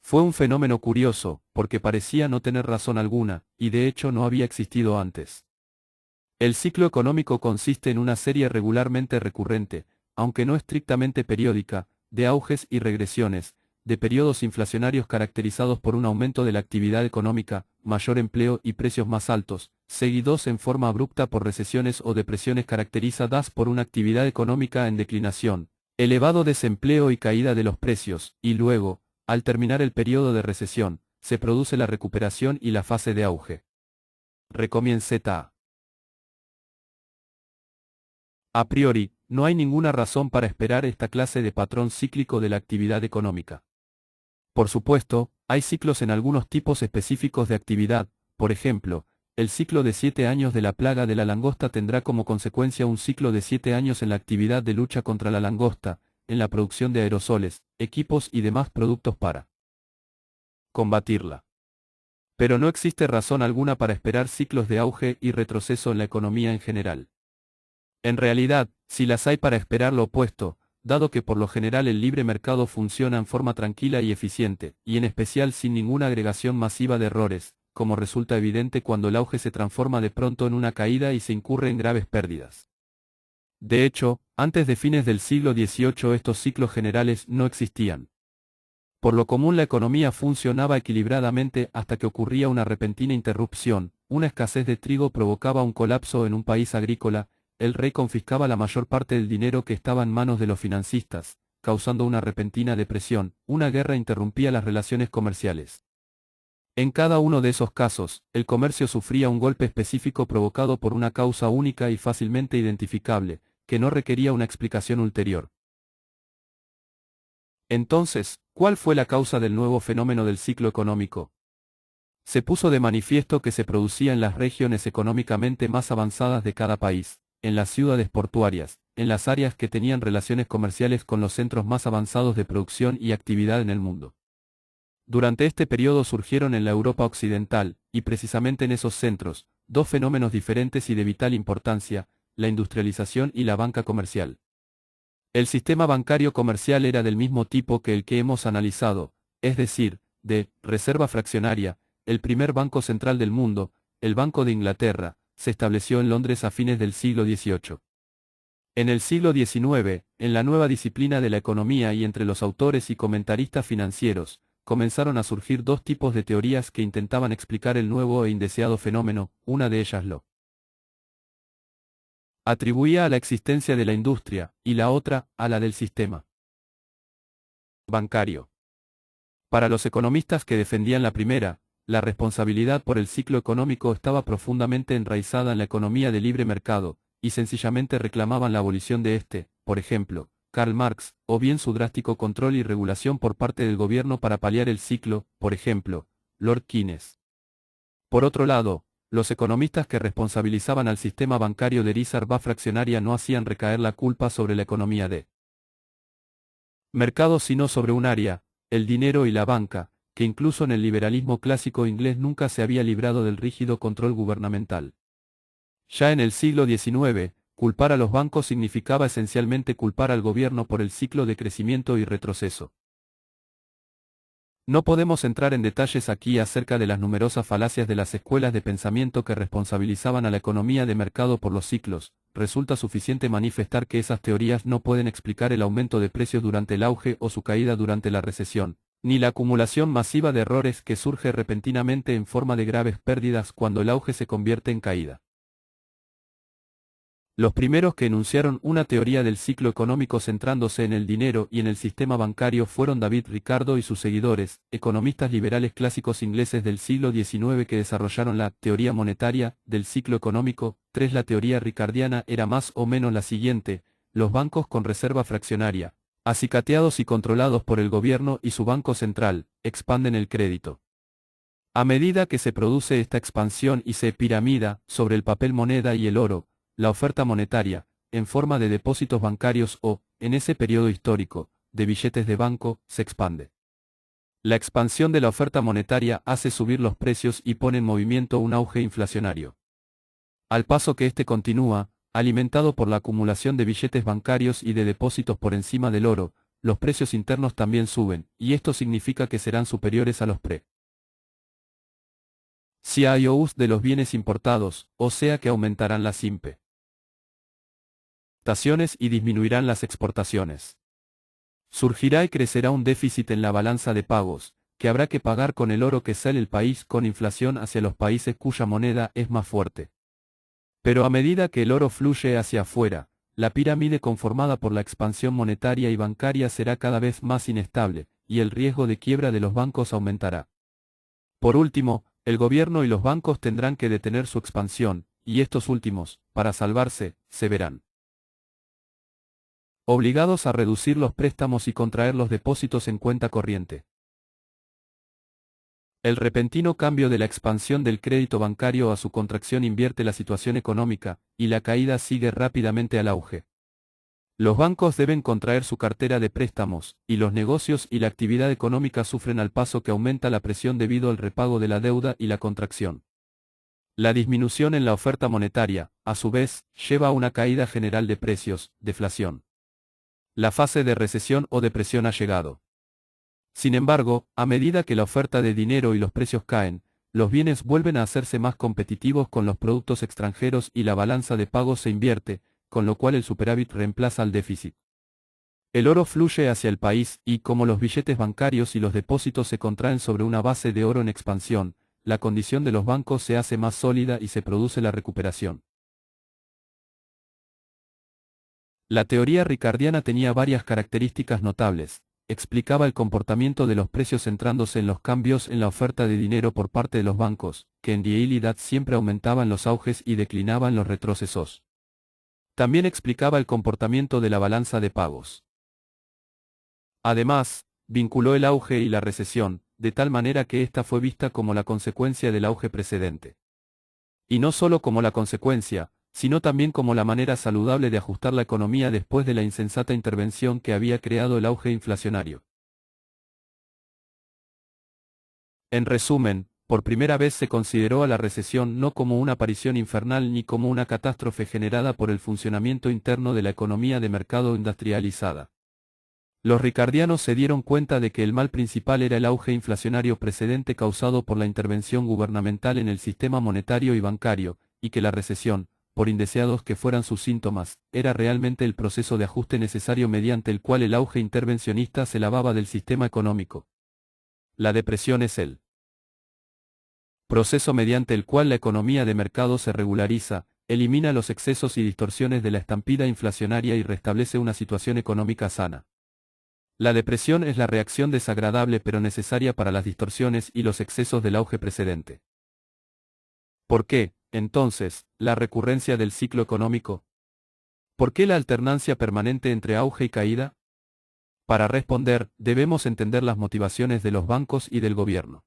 Fue un fenómeno curioso, porque parecía no tener razón alguna, y de hecho no había existido antes. El ciclo económico consiste en una serie regularmente recurrente, aunque no estrictamente periódica, de auges y regresiones, de periodos inflacionarios caracterizados por un aumento de la actividad económica, mayor empleo y precios más altos, seguidos en forma abrupta por recesiones o depresiones caracterizadas por una actividad económica en declinación, elevado desempleo y caída de los precios, y luego, al terminar el periodo de recesión, se produce la recuperación y la fase de auge. Recomienza. A priori, no hay ninguna razón para esperar esta clase de patrón cíclico de la actividad económica. Por supuesto, hay ciclos en algunos tipos específicos de actividad, por ejemplo, el ciclo de 7 años de la plaga de la langosta tendrá como consecuencia un ciclo de 7 años en la actividad de lucha contra la langosta, en la producción de aerosoles, equipos y demás productos para combatirla. Pero no existe razón alguna para esperar ciclos de auge y retroceso en la economía en general. En realidad, si las hay para esperar lo opuesto, dado que por lo general el libre mercado funciona en forma tranquila y eficiente, y en especial sin ninguna agregación masiva de errores, como resulta evidente cuando el auge se transforma de pronto en una caída y se incurre en graves pérdidas. De hecho, antes de fines del siglo XVIII estos ciclos generales no existían. Por lo común la economía funcionaba equilibradamente hasta que ocurría una repentina interrupción, una escasez de trigo provocaba un colapso en un país agrícola, el rey confiscaba la mayor parte del dinero que estaba en manos de los financistas, causando una repentina depresión, una guerra interrumpía las relaciones comerciales. En cada uno de esos casos, el comercio sufría un golpe específico provocado por una causa única y fácilmente identificable, que no requería una explicación ulterior. Entonces, ¿cuál fue la causa del nuevo fenómeno del ciclo económico? Se puso de manifiesto que se producía en las regiones económicamente más avanzadas de cada país, en las ciudades portuarias, en las áreas que tenían relaciones comerciales con los centros más avanzados de producción y actividad en el mundo. Durante este periodo surgieron en la Europa occidental, y precisamente en esos centros, dos fenómenos diferentes y de vital importancia, la industrialización y la banca comercial. El sistema bancario comercial era del mismo tipo que el que hemos analizado, es decir, de reserva fraccionaria. El primer banco central del mundo, el Banco de Inglaterra, se estableció en Londres a fines del siglo XVIII. En el siglo XIX, en la nueva disciplina de la economía y entre los autores y comentaristas financieros, comenzaron a surgir dos tipos de teorías que intentaban explicar el nuevo e indeseado fenómeno. Una de ellas lo atribuía a la existencia de la industria, y la otra, a la del sistema bancario. Para los economistas que defendían la primera, la responsabilidad por el ciclo económico estaba profundamente enraizada en la economía de libre mercado, y sencillamente reclamaban la abolición de este, por ejemplo, Karl Marx, o bien su drástico control y regulación por parte del gobierno para paliar el ciclo, por ejemplo, Lord Keynes. Por otro lado, los economistas que responsabilizaban al sistema bancario de reserva fraccionaria no hacían recaer la culpa sobre la economía de mercado sino sobre un área, el dinero y la banca, que incluso en el liberalismo clásico inglés nunca se había librado del rígido control gubernamental. Ya en el siglo XIX, culpar a los bancos significaba esencialmente culpar al gobierno por el ciclo de crecimiento y retroceso. No podemos entrar en detalles aquí acerca de las numerosas falacias de las escuelas de pensamiento que responsabilizaban a la economía de mercado por los ciclos. Resulta suficiente manifestar que esas teorías no pueden explicar el aumento de precios durante el auge o su caída durante la recesión, ni la acumulación masiva de errores que surge repentinamente en forma de graves pérdidas cuando el auge se convierte en caída. Los primeros que enunciaron una teoría del ciclo económico centrándose en el dinero y en el sistema bancario fueron David Ricardo y sus seguidores, economistas liberales clásicos ingleses del siglo XIX que desarrollaron la teoría monetaria del ciclo económico. 3. La teoría ricardiana era más o menos la siguiente: los bancos con reserva fraccionaria, acicateados y controlados por el gobierno y su banco central, expanden el crédito. A medida que se produce esta expansión y se piramida sobre el papel moneda y el oro, la oferta monetaria, en forma de depósitos bancarios o, en ese periodo histórico, de billetes de banco, se expande. La expansión de la oferta monetaria hace subir los precios y pone en movimiento un auge inflacionario. Al paso que este continúa, alimentado por la acumulación de billetes bancarios y de depósitos por encima del oro, los precios internos también suben, y esto significa que serán superiores a los CIOs de los bienes importados, o sea que aumentarán las importaciones y disminuirán las exportaciones. Surgirá y crecerá un déficit en la balanza de pagos, que habrá que pagar con el oro que sale el país con inflación hacia los países cuya moneda es más fuerte. Pero a medida que el oro fluye hacia afuera, la pirámide conformada por la expansión monetaria y bancaria será cada vez más inestable, y el riesgo de quiebra de los bancos aumentará. Por último, el gobierno y los bancos tendrán que detener su expansión, y estos últimos, para salvarse, se verán obligados a reducir los préstamos y contraer los depósitos en cuenta corriente. El repentino cambio de la expansión del crédito bancario a su contracción invierte la situación económica, y la caída sigue rápidamente al auge. Los bancos deben contraer su cartera de préstamos, y los negocios y la actividad económica sufren al paso que aumenta la presión debido al repago de la deuda y la contracción. La disminución en la oferta monetaria, a su vez, lleva a una caída general de precios, deflación. La fase de recesión o depresión ha llegado. Sin embargo, a medida que la oferta de dinero y los precios caen, los bienes vuelven a hacerse más competitivos con los productos extranjeros y la balanza de pagos se invierte, con lo cual el superávit reemplaza al déficit. El oro fluye hacia el país y, como los billetes bancarios y los depósitos se contraen sobre una base de oro en expansión, la condición de los bancos se hace más sólida y se produce la recuperación. La teoría ricardiana tenía varias características notables. Explicaba el comportamiento de los precios centrándose en los cambios en la oferta de dinero por parte de los bancos, que en realidad siempre aumentaban en los auges y declinaban en los retrocesos. También explicaba el comportamiento de la balanza de pagos. Además, vinculó el auge y la recesión, de tal manera que ésta fue vista como la consecuencia del auge precedente. Y no solo como la consecuencia, sino también como la manera saludable de ajustar la economía después de la insensata intervención que había creado el auge inflacionario. En resumen, por primera vez se consideró a la recesión no como una aparición infernal ni como una catástrofe generada por el funcionamiento interno de la economía de mercado industrializada. Los ricardianos se dieron cuenta de que el mal principal era el auge inflacionario precedente causado por la intervención gubernamental en el sistema monetario y bancario, y que la recesión, por indeseados que fueran sus síntomas, era realmente el proceso de ajuste necesario mediante el cual el auge intervencionista se lavaba del sistema económico. La depresión es el proceso mediante el cual la economía de mercado se regulariza, elimina los excesos y distorsiones de la estampida inflacionaria y restablece una situación económica sana. La depresión es la reacción desagradable pero necesaria para las distorsiones y los excesos del auge precedente. ¿Por qué, entonces, la recurrencia del ciclo económico? ¿Por qué la alternancia permanente entre auge y caída? Para responder, debemos entender las motivaciones de los bancos y del gobierno.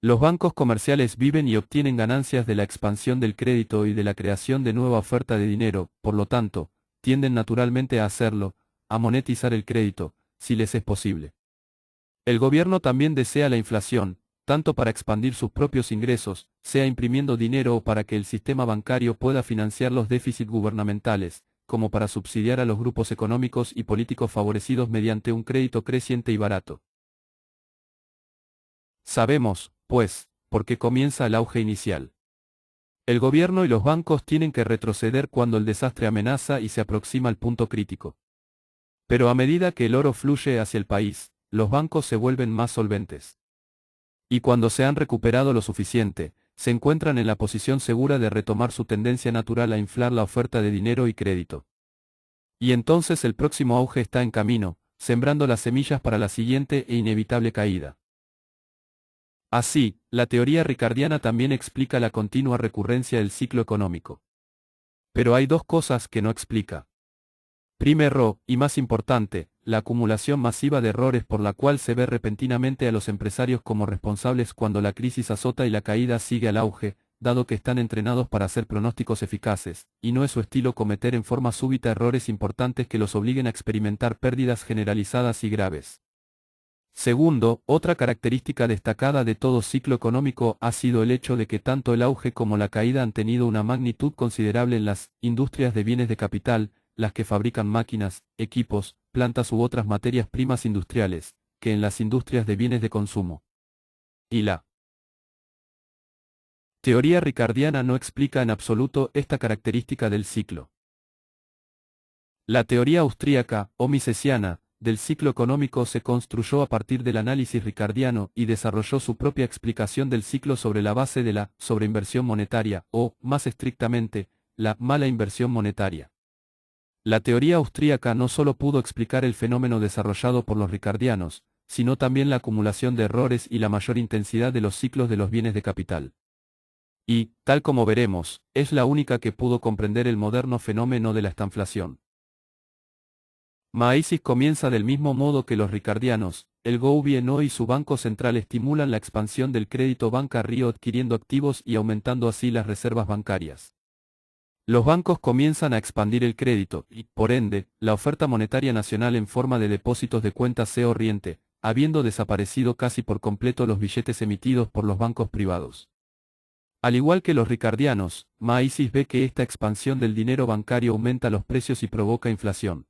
Los bancos comerciales viven y obtienen ganancias de la expansión del crédito y de la creación de nueva oferta de dinero, por lo tanto, tienden naturalmente a hacerlo, a monetizar el crédito, si les es posible. El gobierno también desea la inflación, tanto para expandir sus propios ingresos, sea imprimiendo dinero o para que el sistema bancario pueda financiar los déficits gubernamentales, como para subsidiar a los grupos económicos y políticos favorecidos mediante un crédito creciente y barato. Sabemos, pues, por qué comienza el auge inicial. El gobierno y los bancos tienen que retroceder cuando el desastre amenaza y se aproxima al punto crítico. Pero a medida que el oro fluye hacia el país, los bancos se vuelven más solventes. Y cuando se han recuperado lo suficiente, se encuentran en la posición segura de retomar su tendencia natural a inflar la oferta de dinero y crédito. Y entonces el próximo auge está en camino, sembrando las semillas para la siguiente e inevitable caída. Así, la teoría ricardiana también explica la continua recurrencia del ciclo económico. Pero hay dos cosas que no explica. Primero, y más importante, la acumulación masiva de errores por la cual se ve repentinamente a los empresarios como responsables cuando la crisis azota y la caída sigue al auge, dado que están entrenados para hacer pronósticos eficaces, y no es su estilo cometer en forma súbita errores importantes que los obliguen a experimentar pérdidas generalizadas y graves. Segundo, otra característica destacada de todo ciclo económico ha sido el hecho de que tanto el auge como la caída han tenido una magnitud considerable en las industrias de bienes de capital, las que fabrican máquinas, equipos, plantas u otras materias primas industriales, que en las industrias de bienes de consumo. Y la teoría ricardiana no explica en absoluto esta característica del ciclo. La teoría austríaca, o misesiana, del ciclo económico se construyó a partir del análisis ricardiano y desarrolló su propia explicación del ciclo sobre la base de la sobreinversión monetaria, o, más estrictamente, la mala inversión monetaria. La teoría austríaca no solo pudo explicar el fenómeno desarrollado por los ricardianos, sino también la acumulación de errores y la mayor intensidad de los ciclos de los bienes de capital. Y, tal como veremos, es la única que pudo comprender el moderno fenómeno de la estanflación. Mises comienza del mismo modo que los ricardianos, el gobierno y su banco central estimulan la expansión del crédito bancario adquiriendo activos y aumentando así las reservas bancarias. Los bancos comienzan a expandir el crédito y, por ende, la oferta monetaria nacional en forma de depósitos de cuenta corriente, habiendo desaparecido casi por completo los billetes emitidos por los bancos privados. Al igual que los ricardianos, Mises ve que esta expansión del dinero bancario aumenta los precios y provoca inflación.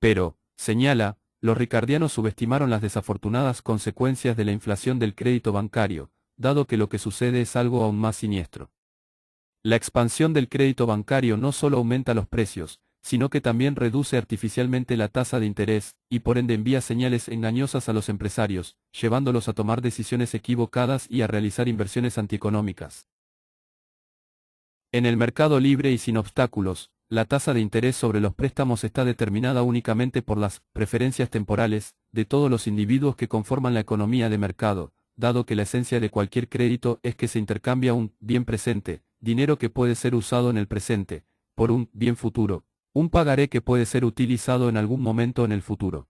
Pero, señala, los ricardianos subestimaron las desafortunadas consecuencias de la inflación del crédito bancario, dado que lo que sucede es algo aún más siniestro. La expansión del crédito bancario no solo aumenta los precios, sino que también reduce artificialmente la tasa de interés, y por ende envía señales engañosas a los empresarios, llevándolos a tomar decisiones equivocadas y a realizar inversiones antieconómicas. En el mercado libre y sin obstáculos, la tasa de interés sobre los préstamos está determinada únicamente por las preferencias temporales de todos los individuos que conforman la economía de mercado, dado que la esencia de cualquier crédito es que se intercambia un bien presente, dinero que puede ser usado en el presente, por un bien futuro, un pagaré que puede ser utilizado en algún momento en el futuro.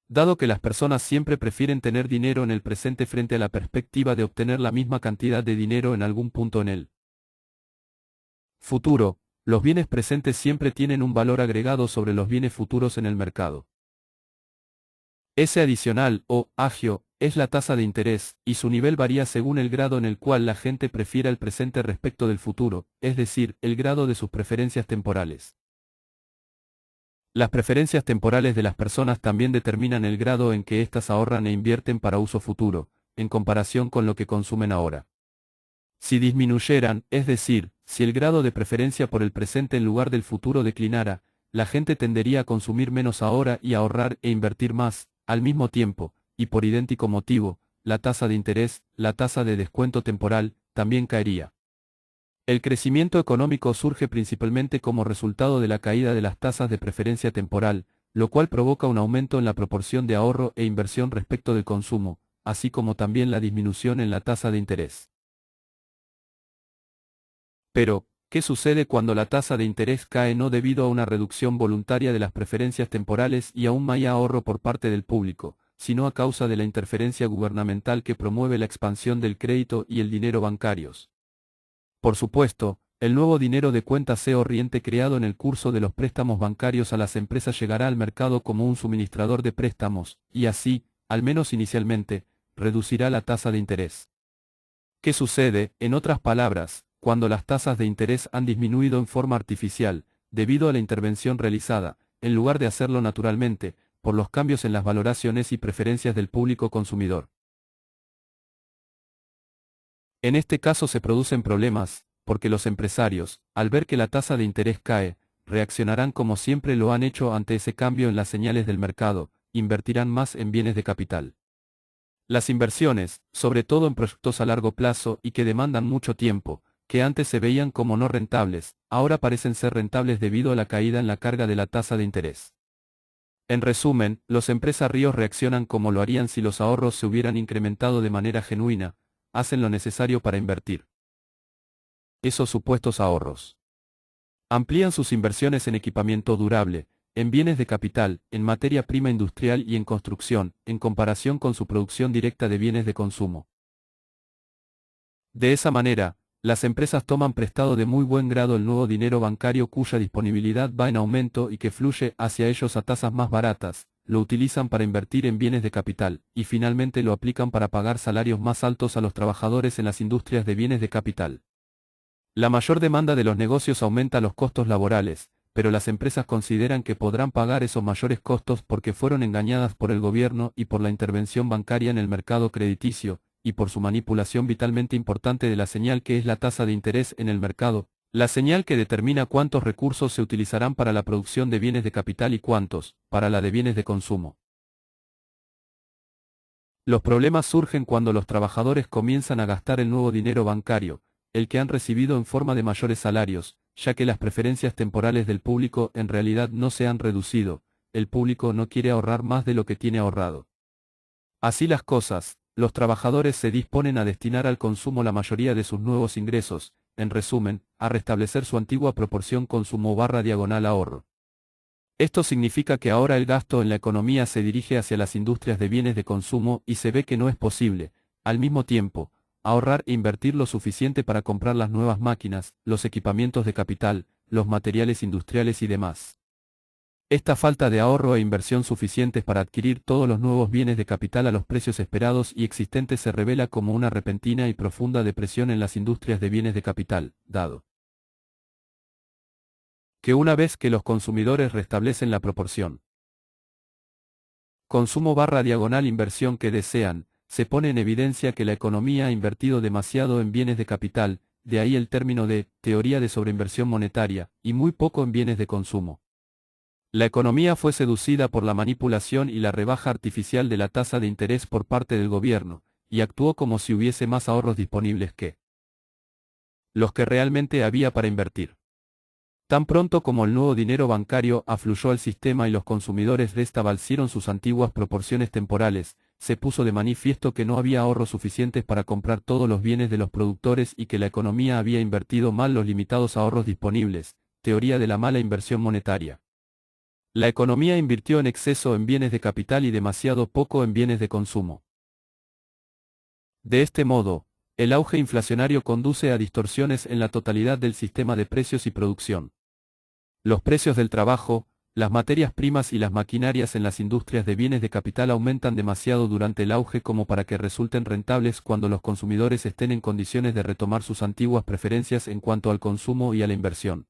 Dado que las personas siempre prefieren tener dinero en el presente frente a la perspectiva de obtener la misma cantidad de dinero en algún punto en el futuro, los bienes presentes siempre tienen un valor agregado sobre los bienes futuros en el mercado. Ese adicional, o agio, es la tasa de interés, y su nivel varía según el grado en el cual la gente prefiera el presente respecto del futuro, es decir, el grado de sus preferencias temporales. Las preferencias temporales de las personas también determinan el grado en que éstas ahorran e invierten para uso futuro, en comparación con lo que consumen ahora. Si disminuyeran, es decir, si el grado de preferencia por el presente en lugar del futuro declinara, la gente tendería a consumir menos ahora y a ahorrar e invertir más, al mismo tiempo, y por idéntico motivo, la tasa de interés, la tasa de descuento temporal, también caería. El crecimiento económico surge principalmente como resultado de la caída de las tasas de preferencia temporal, lo cual provoca un aumento en la proporción de ahorro e inversión respecto del consumo, así como también la disminución en la tasa de interés. Pero, ¿qué sucede cuando la tasa de interés cae no debido a una reducción voluntaria de las preferencias temporales y a un mayor ahorro por parte del público, sino a causa de la interferencia gubernamental que promueve la expansión del crédito y el dinero bancarios? Por supuesto, el nuevo dinero de cuenta corriente creado en el curso de los préstamos bancarios a las empresas llegará al mercado como un suministrador de préstamos, y así, al menos inicialmente, reducirá la tasa de interés. ¿Qué sucede, en otras palabras, cuando las tasas de interés han disminuido en forma artificial, debido a la intervención realizada, en lugar de hacerlo naturalmente, por los cambios en las valoraciones y preferencias del público consumidor? En este caso se producen problemas, porque los empresarios, al ver que la tasa de interés cae, reaccionarán como siempre lo han hecho ante ese cambio en las señales del mercado, invertirán más en bienes de capital. Las inversiones, sobre todo en proyectos a largo plazo y que demandan mucho tiempo, que antes se veían como no rentables, ahora parecen ser rentables debido a la caída en la carga de la tasa de interés. En resumen, los empresarios reaccionan como lo harían si los ahorros se hubieran incrementado de manera genuina, hacen lo necesario para invertir esos supuestos ahorros. Amplían sus inversiones en equipamiento durable, en bienes de capital, en materia prima industrial y en construcción, en comparación con su producción directa de bienes de consumo. De esa manera, las empresas toman prestado de muy buen grado el nuevo dinero bancario cuya disponibilidad va en aumento y que fluye hacia ellos a tasas más baratas, lo utilizan para invertir en bienes de capital, y finalmente lo aplican para pagar salarios más altos a los trabajadores en las industrias de bienes de capital. La mayor demanda de los negocios aumenta los costos laborales, pero las empresas consideran que podrán pagar esos mayores costos porque fueron engañadas por el gobierno y por la intervención bancaria en el mercado crediticio, y por su manipulación vitalmente importante de la señal que es la tasa de interés en el mercado, la señal que determina cuántos recursos se utilizarán para la producción de bienes de capital y cuántos, para la de bienes de consumo. Los problemas surgen cuando los trabajadores comienzan a gastar el nuevo dinero bancario, el que han recibido en forma de mayores salarios, ya que las preferencias temporales del público en realidad no se han reducido, el público no quiere ahorrar más de lo que tiene ahorrado. Así las cosas, los trabajadores se disponen a destinar al consumo la mayoría de sus nuevos ingresos, en resumen, a restablecer su antigua proporción consumo/ahorro. Esto significa que ahora el gasto en la economía se dirige hacia las industrias de bienes de consumo y se ve que no es posible, al mismo tiempo, ahorrar e invertir lo suficiente para comprar las nuevas máquinas, los equipamientos de capital, los materiales industriales y demás. Esta falta de ahorro e inversión suficientes para adquirir todos los nuevos bienes de capital a los precios esperados y existentes se revela como una repentina y profunda depresión en las industrias de bienes de capital, dado que una vez que los consumidores restablecen la proporción consumo/inversión que desean, se pone en evidencia que la economía ha invertido demasiado en bienes de capital, de ahí el término de teoría de sobreinversión monetaria, y muy poco en bienes de consumo. La economía fue seducida por la manipulación y la rebaja artificial de la tasa de interés por parte del gobierno, y actuó como si hubiese más ahorros disponibles que los que realmente había para invertir. Tan pronto como el nuevo dinero bancario afluyó al sistema y los consumidores restablecieron sus antiguas proporciones temporales, se puso de manifiesto que no había ahorros suficientes para comprar todos los bienes de los productores y que la economía había invertido mal los limitados ahorros disponibles, teoría de la mala inversión monetaria. La economía invirtió en exceso en bienes de capital y demasiado poco en bienes de consumo. De este modo, el auge inflacionario conduce a distorsiones en la totalidad del sistema de precios y producción. Los precios del trabajo, las materias primas y las maquinarias en las industrias de bienes de capital aumentan demasiado durante el auge como para que resulten rentables cuando los consumidores estén en condiciones de retomar sus antiguas preferencias en cuanto al consumo y a la inversión.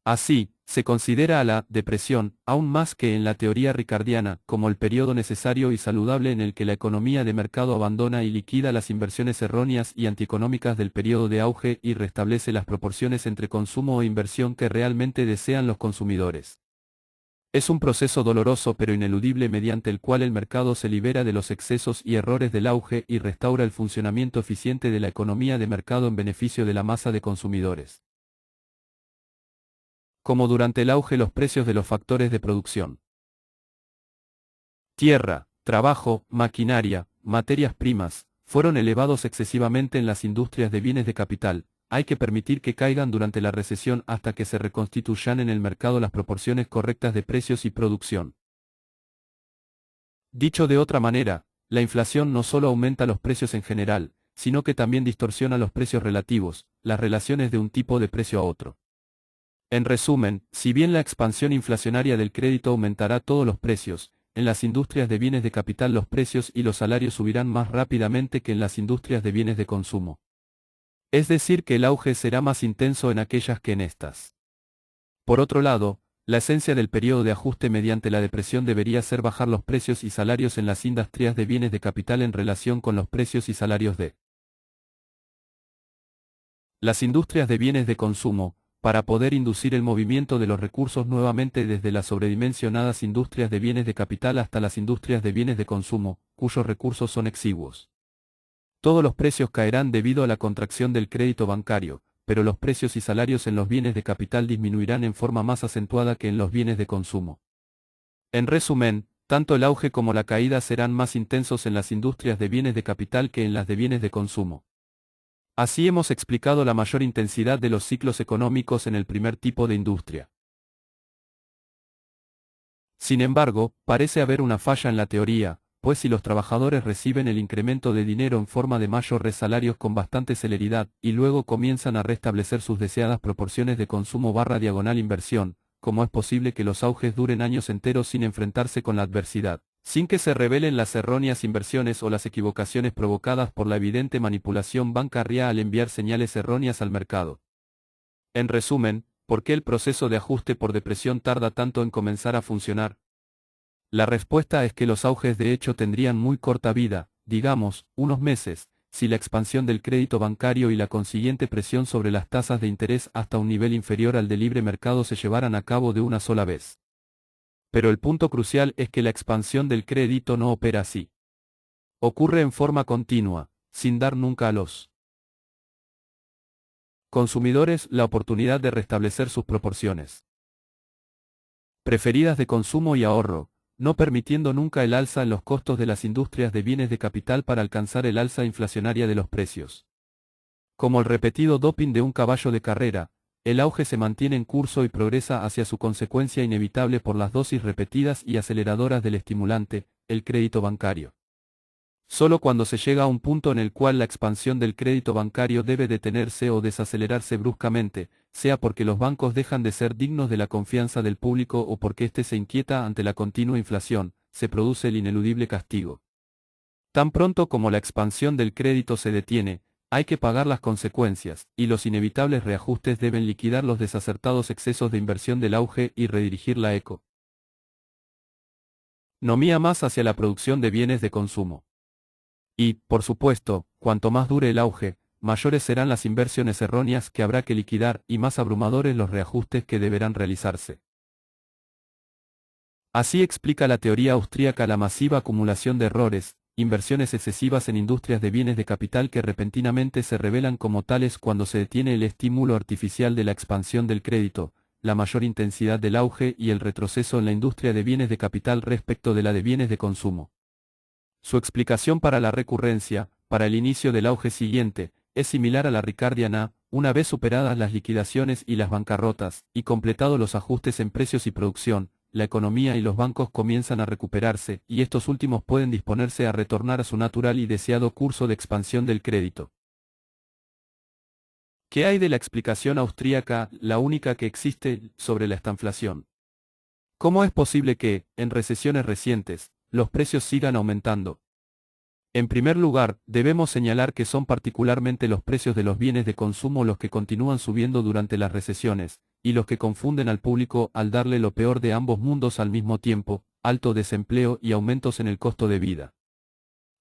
Así, se considera a la depresión, aún más que en la teoría ricardiana, como el periodo necesario y saludable en el que la economía de mercado abandona y liquida las inversiones erróneas y antieconómicas del periodo de auge y restablece las proporciones entre consumo e inversión que realmente desean los consumidores. Es un proceso doloroso pero ineludible mediante el cual el mercado se libera de los excesos y errores del auge y restaura el funcionamiento eficiente de la economía de mercado en beneficio de la masa de consumidores. Como durante el auge los precios de los factores de producción. Tierra, trabajo, maquinaria, materias primas, fueron elevados excesivamente en las industrias de bienes de capital. Hay que permitir que caigan durante la recesión hasta que se reconstituyan en el mercado las proporciones correctas de precios y producción. Dicho de otra manera, la inflación no solo aumenta los precios en general, sino que también distorsiona los precios relativos, las relaciones de un tipo de precio a otro. En resumen, si bien la expansión inflacionaria del crédito aumentará todos los precios, en las industrias de bienes de capital los precios y los salarios subirán más rápidamente que en las industrias de bienes de consumo. Es decir, que el auge será más intenso en aquellas que en estas. Por otro lado, la esencia del periodo de ajuste mediante la depresión debería ser bajar los precios y salarios en las industrias de bienes de capital en relación con los precios y salarios de las industrias de bienes de consumo, para poder inducir el movimiento de los recursos nuevamente desde las sobredimensionadas industrias de bienes de capital hasta las industrias de bienes de consumo, cuyos recursos son exiguos. Todos los precios caerán debido a la contracción del crédito bancario, pero los precios y salarios en los bienes de capital disminuirán en forma más acentuada que en los bienes de consumo. En resumen, tanto el auge como la caída serán más intensos en las industrias de bienes de capital que en las de bienes de consumo. Así hemos explicado la mayor intensidad de los ciclos económicos en el primer tipo de industria. Sin embargo, parece haber una falla en la teoría, pues si los trabajadores reciben el incremento de dinero en forma de mayores salarios con bastante celeridad, y luego comienzan a restablecer sus deseadas proporciones de consumo/diagonal inversión, ¿cómo es posible que los auges duren años enteros sin enfrentarse con la adversidad, sin que se revelen las erróneas inversiones o las equivocaciones provocadas por la evidente manipulación bancaria al enviar señales erróneas al mercado? En resumen, ¿por qué el proceso de ajuste por depresión tarda tanto en comenzar a funcionar? La respuesta es que los auges de hecho tendrían muy corta vida, digamos, unos meses, si la expansión del crédito bancario y la consiguiente presión sobre las tasas de interés hasta un nivel inferior al de libre mercado se llevaran a cabo de una sola vez. Pero el punto crucial es que la expansión del crédito no opera así. Ocurre en forma continua, sin dar nunca a los consumidores la oportunidad de restablecer sus proporciones preferidas de consumo y ahorro, no permitiendo nunca el alza en los costos de las industrias de bienes de capital para alcanzar el alza inflacionaria de los precios. Como el repetido doping de un caballo de carrera, el auge se mantiene en curso y progresa hacia su consecuencia inevitable por las dosis repetidas y aceleradoras del estimulante, el crédito bancario. Solo cuando se llega a un punto en el cual la expansión del crédito bancario debe detenerse o desacelerarse bruscamente, sea porque los bancos dejan de ser dignos de la confianza del público o porque éste se inquieta ante la continua inflación, se produce el ineludible castigo. Tan pronto como la expansión del crédito se detiene, hay que pagar las consecuencias, y los inevitables reajustes deben liquidar los desacertados excesos de inversión del auge y redirigir la economía más hacia la producción de bienes de consumo. Y, por supuesto, cuanto más dure el auge, mayores serán las inversiones erróneas que habrá que liquidar y más abrumadores los reajustes que deberán realizarse. Así explica la teoría austríaca la masiva acumulación de errores, inversiones excesivas en industrias de bienes de capital que repentinamente se revelan como tales cuando se detiene el estímulo artificial de la expansión del crédito, la mayor intensidad del auge y el retroceso en la industria de bienes de capital respecto de la de bienes de consumo. Su explicación para la recurrencia, para el inicio del auge siguiente, es similar a la ricardiana, una vez superadas las liquidaciones y las bancarrotas, y completados los ajustes en precios y producción, la economía y los bancos comienzan a recuperarse, y estos últimos pueden disponerse a retornar a su natural y deseado curso de expansión del crédito. ¿Qué hay de la explicación austríaca, la única que existe, sobre la estanflación? ¿Cómo es posible que, en recesiones recientes, los precios sigan aumentando? En primer lugar, debemos señalar que son particularmente los precios de los bienes de consumo los que continúan subiendo durante las recesiones, y los que confunden al público al darle lo peor de ambos mundos al mismo tiempo, alto desempleo y aumentos en el costo de vida.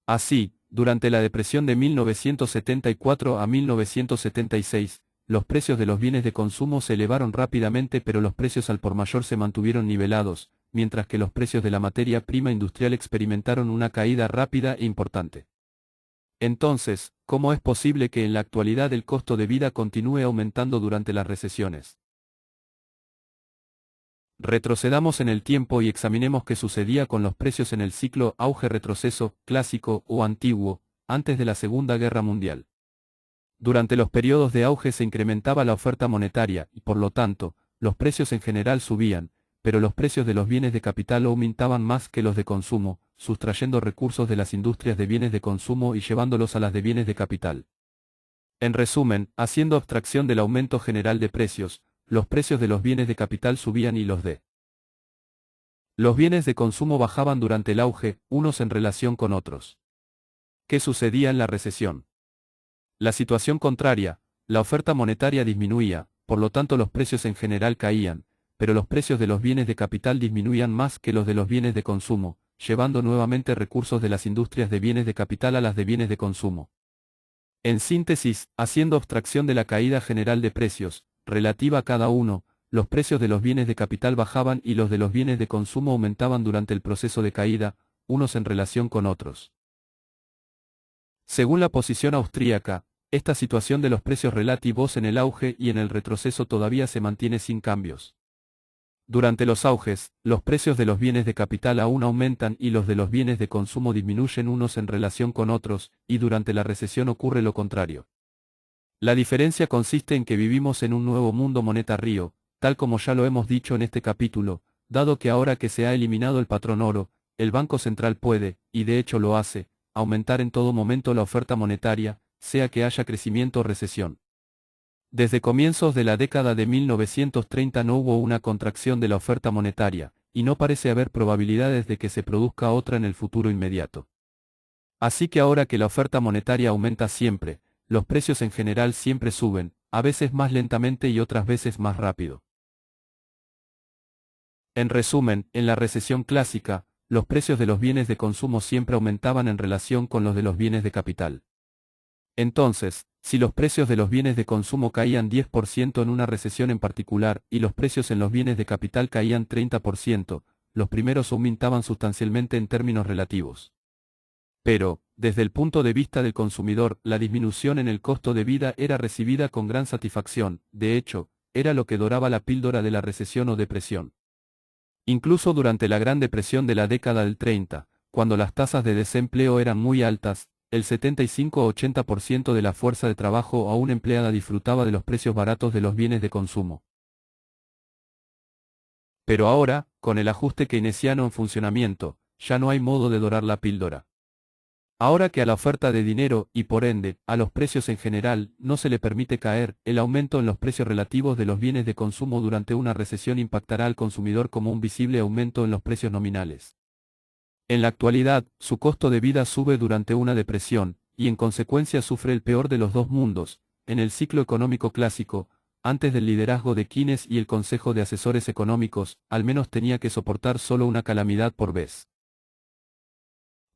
Así, durante la depresión de 1974 a 1976, los precios de los bienes de consumo se elevaron rápidamente, pero los precios al por mayor se mantuvieron nivelados, mientras que los precios de la materia prima industrial experimentaron una caída rápida e importante. Entonces, ¿cómo es posible que en la actualidad el costo de vida continúe aumentando durante las recesiones? Retrocedamos en el tiempo y examinemos qué sucedía con los precios en el ciclo auge-retroceso, clásico o antiguo, antes de la Segunda Guerra Mundial. Durante los periodos de auge se incrementaba la oferta monetaria y, por lo tanto, los precios en general subían, pero los precios de los bienes de capital aumentaban más que los de consumo, sustrayendo recursos de las industrias de bienes de consumo y llevándolos a las de bienes de capital. En resumen, haciendo abstracción del aumento general de precios, los precios de los bienes de capital subían y los de los bienes de consumo bajaban durante el auge, unos en relación con otros. ¿Qué sucedía en la recesión? La situación contraria, la oferta monetaria disminuía, por lo tanto los precios en general caían, pero los precios de los bienes de capital disminuían más que los de los bienes de consumo, llevando nuevamente recursos de las industrias de bienes de capital a las de bienes de consumo. En síntesis, haciendo abstracción de la caída general de precios, relativa a cada uno, los precios de los bienes de capital bajaban y los de los bienes de consumo aumentaban durante el proceso de caída, unos en relación con otros. Según la posición austríaca, esta situación de los precios relativos en el auge y en el retroceso todavía se mantiene sin cambios. Durante los auges, los precios de los bienes de capital aún aumentan y los de los bienes de consumo disminuyen unos en relación con otros, y durante la recesión ocurre lo contrario. La diferencia consiste en que vivimos en un nuevo mundo monetario, tal como ya lo hemos dicho en este capítulo, dado que ahora que se ha eliminado el patrón oro, el Banco Central puede, y de hecho lo hace, aumentar en todo momento la oferta monetaria, sea que haya crecimiento o recesión. Desde comienzos de la década de 1930 no hubo una contracción de la oferta monetaria, y no parece haber probabilidades de que se produzca otra en el futuro inmediato. Así que ahora que la oferta monetaria aumenta siempre, los precios en general siempre suben, a veces más lentamente y otras veces más rápido. En resumen, en la recesión clásica, los precios de los bienes de consumo siempre aumentaban en relación con los de los bienes de capital. Entonces, si los precios de los bienes de consumo caían 10% en una recesión en particular y los precios en los bienes de capital caían 30%, los primeros aumentaban sustancialmente en términos relativos. Pero, desde el punto de vista del consumidor, la disminución en el costo de vida era recibida con gran satisfacción, de hecho, era lo que doraba la píldora de la recesión o depresión. Incluso durante la Gran Depresión de la década del 30, cuando las tasas de desempleo eran muy altas, el 75-80% de la fuerza de trabajo aún empleada disfrutaba de los precios baratos de los bienes de consumo. Pero ahora, con el ajuste keynesiano en funcionamiento, ya no hay modo de dorar la píldora. Ahora que a la oferta de dinero, y por ende, a los precios en general, no se le permite caer, el aumento en los precios relativos de los bienes de consumo durante una recesión impactará al consumidor como un visible aumento en los precios nominales. En la actualidad, su costo de vida sube durante una depresión, y en consecuencia sufre el peor de los dos mundos, en el ciclo económico clásico, antes del liderazgo de Keynes y el Consejo de Asesores Económicos, al menos tenía que soportar solo una calamidad por vez.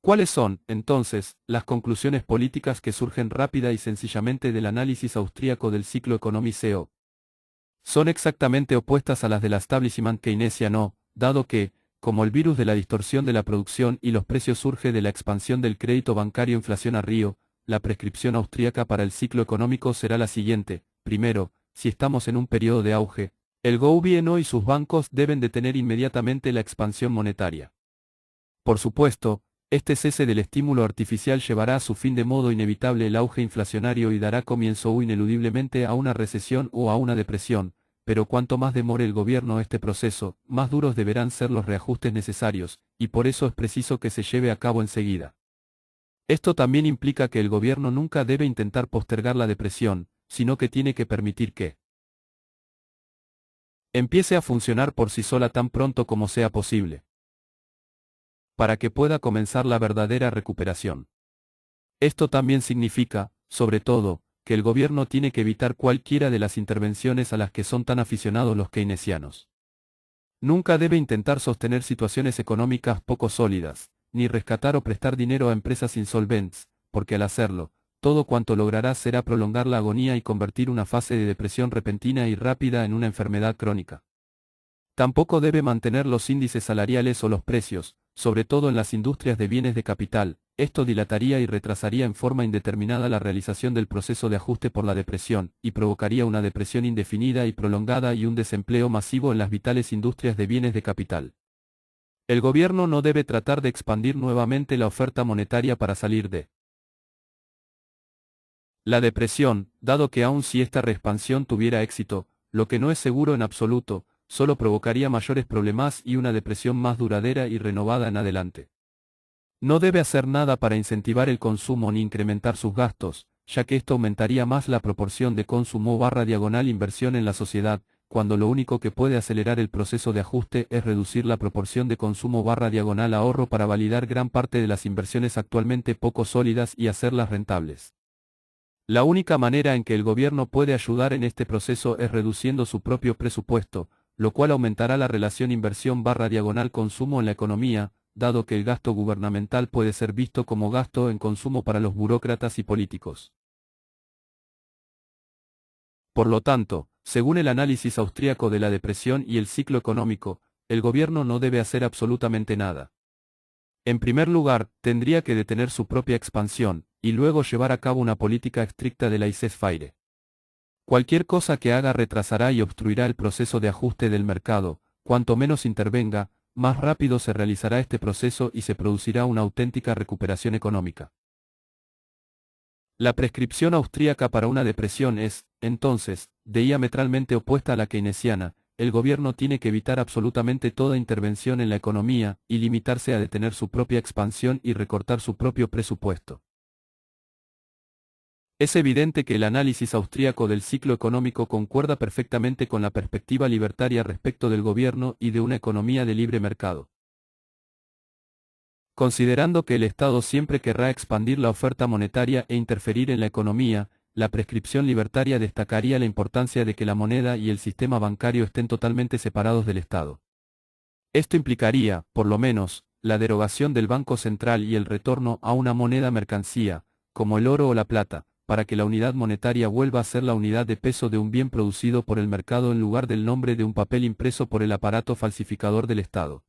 ¿Cuáles son, entonces, las conclusiones políticas que surgen rápida y sencillamente del análisis austríaco del ciclo económico? Son exactamente opuestas a las del establishment keynesiano, dado que, como el virus de la distorsión de la producción y los precios surge de la expansión del crédito bancario inflacionario, la prescripción austríaca para el ciclo económico será la siguiente. Primero, si estamos en un periodo de auge, el gobierno y sus bancos deben detener inmediatamente la expansión monetaria. Por supuesto, este cese del estímulo artificial llevará a su fin de modo inevitable el auge inflacionario y dará comienzo ineludiblemente a una recesión o a una depresión, pero cuanto más demore el gobierno este proceso, más duros deberán ser los reajustes necesarios, y por eso es preciso que se lleve a cabo enseguida. Esto también implica que el gobierno nunca debe intentar postergar la depresión, sino que tiene que permitir que empiece a funcionar por sí sola tan pronto como sea posible, para que pueda comenzar la verdadera recuperación. Esto también significa, sobre todo, que el gobierno tiene que evitar cualquiera de las intervenciones a las que son tan aficionados los keynesianos. Nunca debe intentar sostener situaciones económicas poco sólidas, ni rescatar o prestar dinero a empresas insolventes, porque al hacerlo, todo cuanto logrará será prolongar la agonía y convertir una fase de depresión repentina y rápida en una enfermedad crónica. Tampoco debe mantener los índices salariales o los precios, sobre todo en las industrias de bienes de capital. Esto dilataría y retrasaría en forma indeterminada la realización del proceso de ajuste por la depresión, y provocaría una depresión indefinida y prolongada y un desempleo masivo en las vitales industrias de bienes de capital. El gobierno no debe tratar de expandir nuevamente la oferta monetaria para salir de la depresión, dado que aun si esta reexpansión tuviera éxito, lo que no es seguro en absoluto, solo provocaría mayores problemas y una depresión más duradera y renovada en adelante. No debe hacer nada para incentivar el consumo ni incrementar sus gastos, ya que esto aumentaría más la proporción de consumo/inversión en la sociedad, cuando lo único que puede acelerar el proceso de ajuste es reducir la proporción de consumo/ahorro para validar gran parte de las inversiones actualmente poco sólidas y hacerlas rentables. La única manera en que el gobierno puede ayudar en este proceso es reduciendo su propio presupuesto, lo cual aumentará la relación inversión/consumo en la economía, dado que el gasto gubernamental puede ser visto como gasto en consumo para los burócratas y políticos. Por lo tanto, según el análisis austríaco de la depresión y el ciclo económico, el gobierno no debe hacer absolutamente nada. En primer lugar, tendría que detener su propia expansión, y luego llevar a cabo una política estricta de laissez-faire. Cualquier cosa que haga retrasará y obstruirá el proceso de ajuste del mercado. Cuanto menos intervenga, más rápido se realizará este proceso y se producirá una auténtica recuperación económica. La prescripción austríaca para una depresión es, entonces, diametralmente opuesta a la keynesiana. El gobierno tiene que evitar absolutamente toda intervención en la economía y limitarse a detener su propia expansión y recortar su propio presupuesto. Es evidente que el análisis austríaco del ciclo económico concuerda perfectamente con la perspectiva libertaria respecto del gobierno y de una economía de libre mercado. Considerando que el Estado siempre querrá expandir la oferta monetaria e interferir en la economía, la prescripción libertaria destacaría la importancia de que la moneda y el sistema bancario estén totalmente separados del Estado. Esto implicaría, por lo menos, la derogación del Banco Central y el retorno a una moneda mercancía, como el oro o la plata, para que la unidad monetaria vuelva a ser la unidad de peso de un bien producido por el mercado en lugar del nombre de un papel impreso por el aparato falsificador del Estado.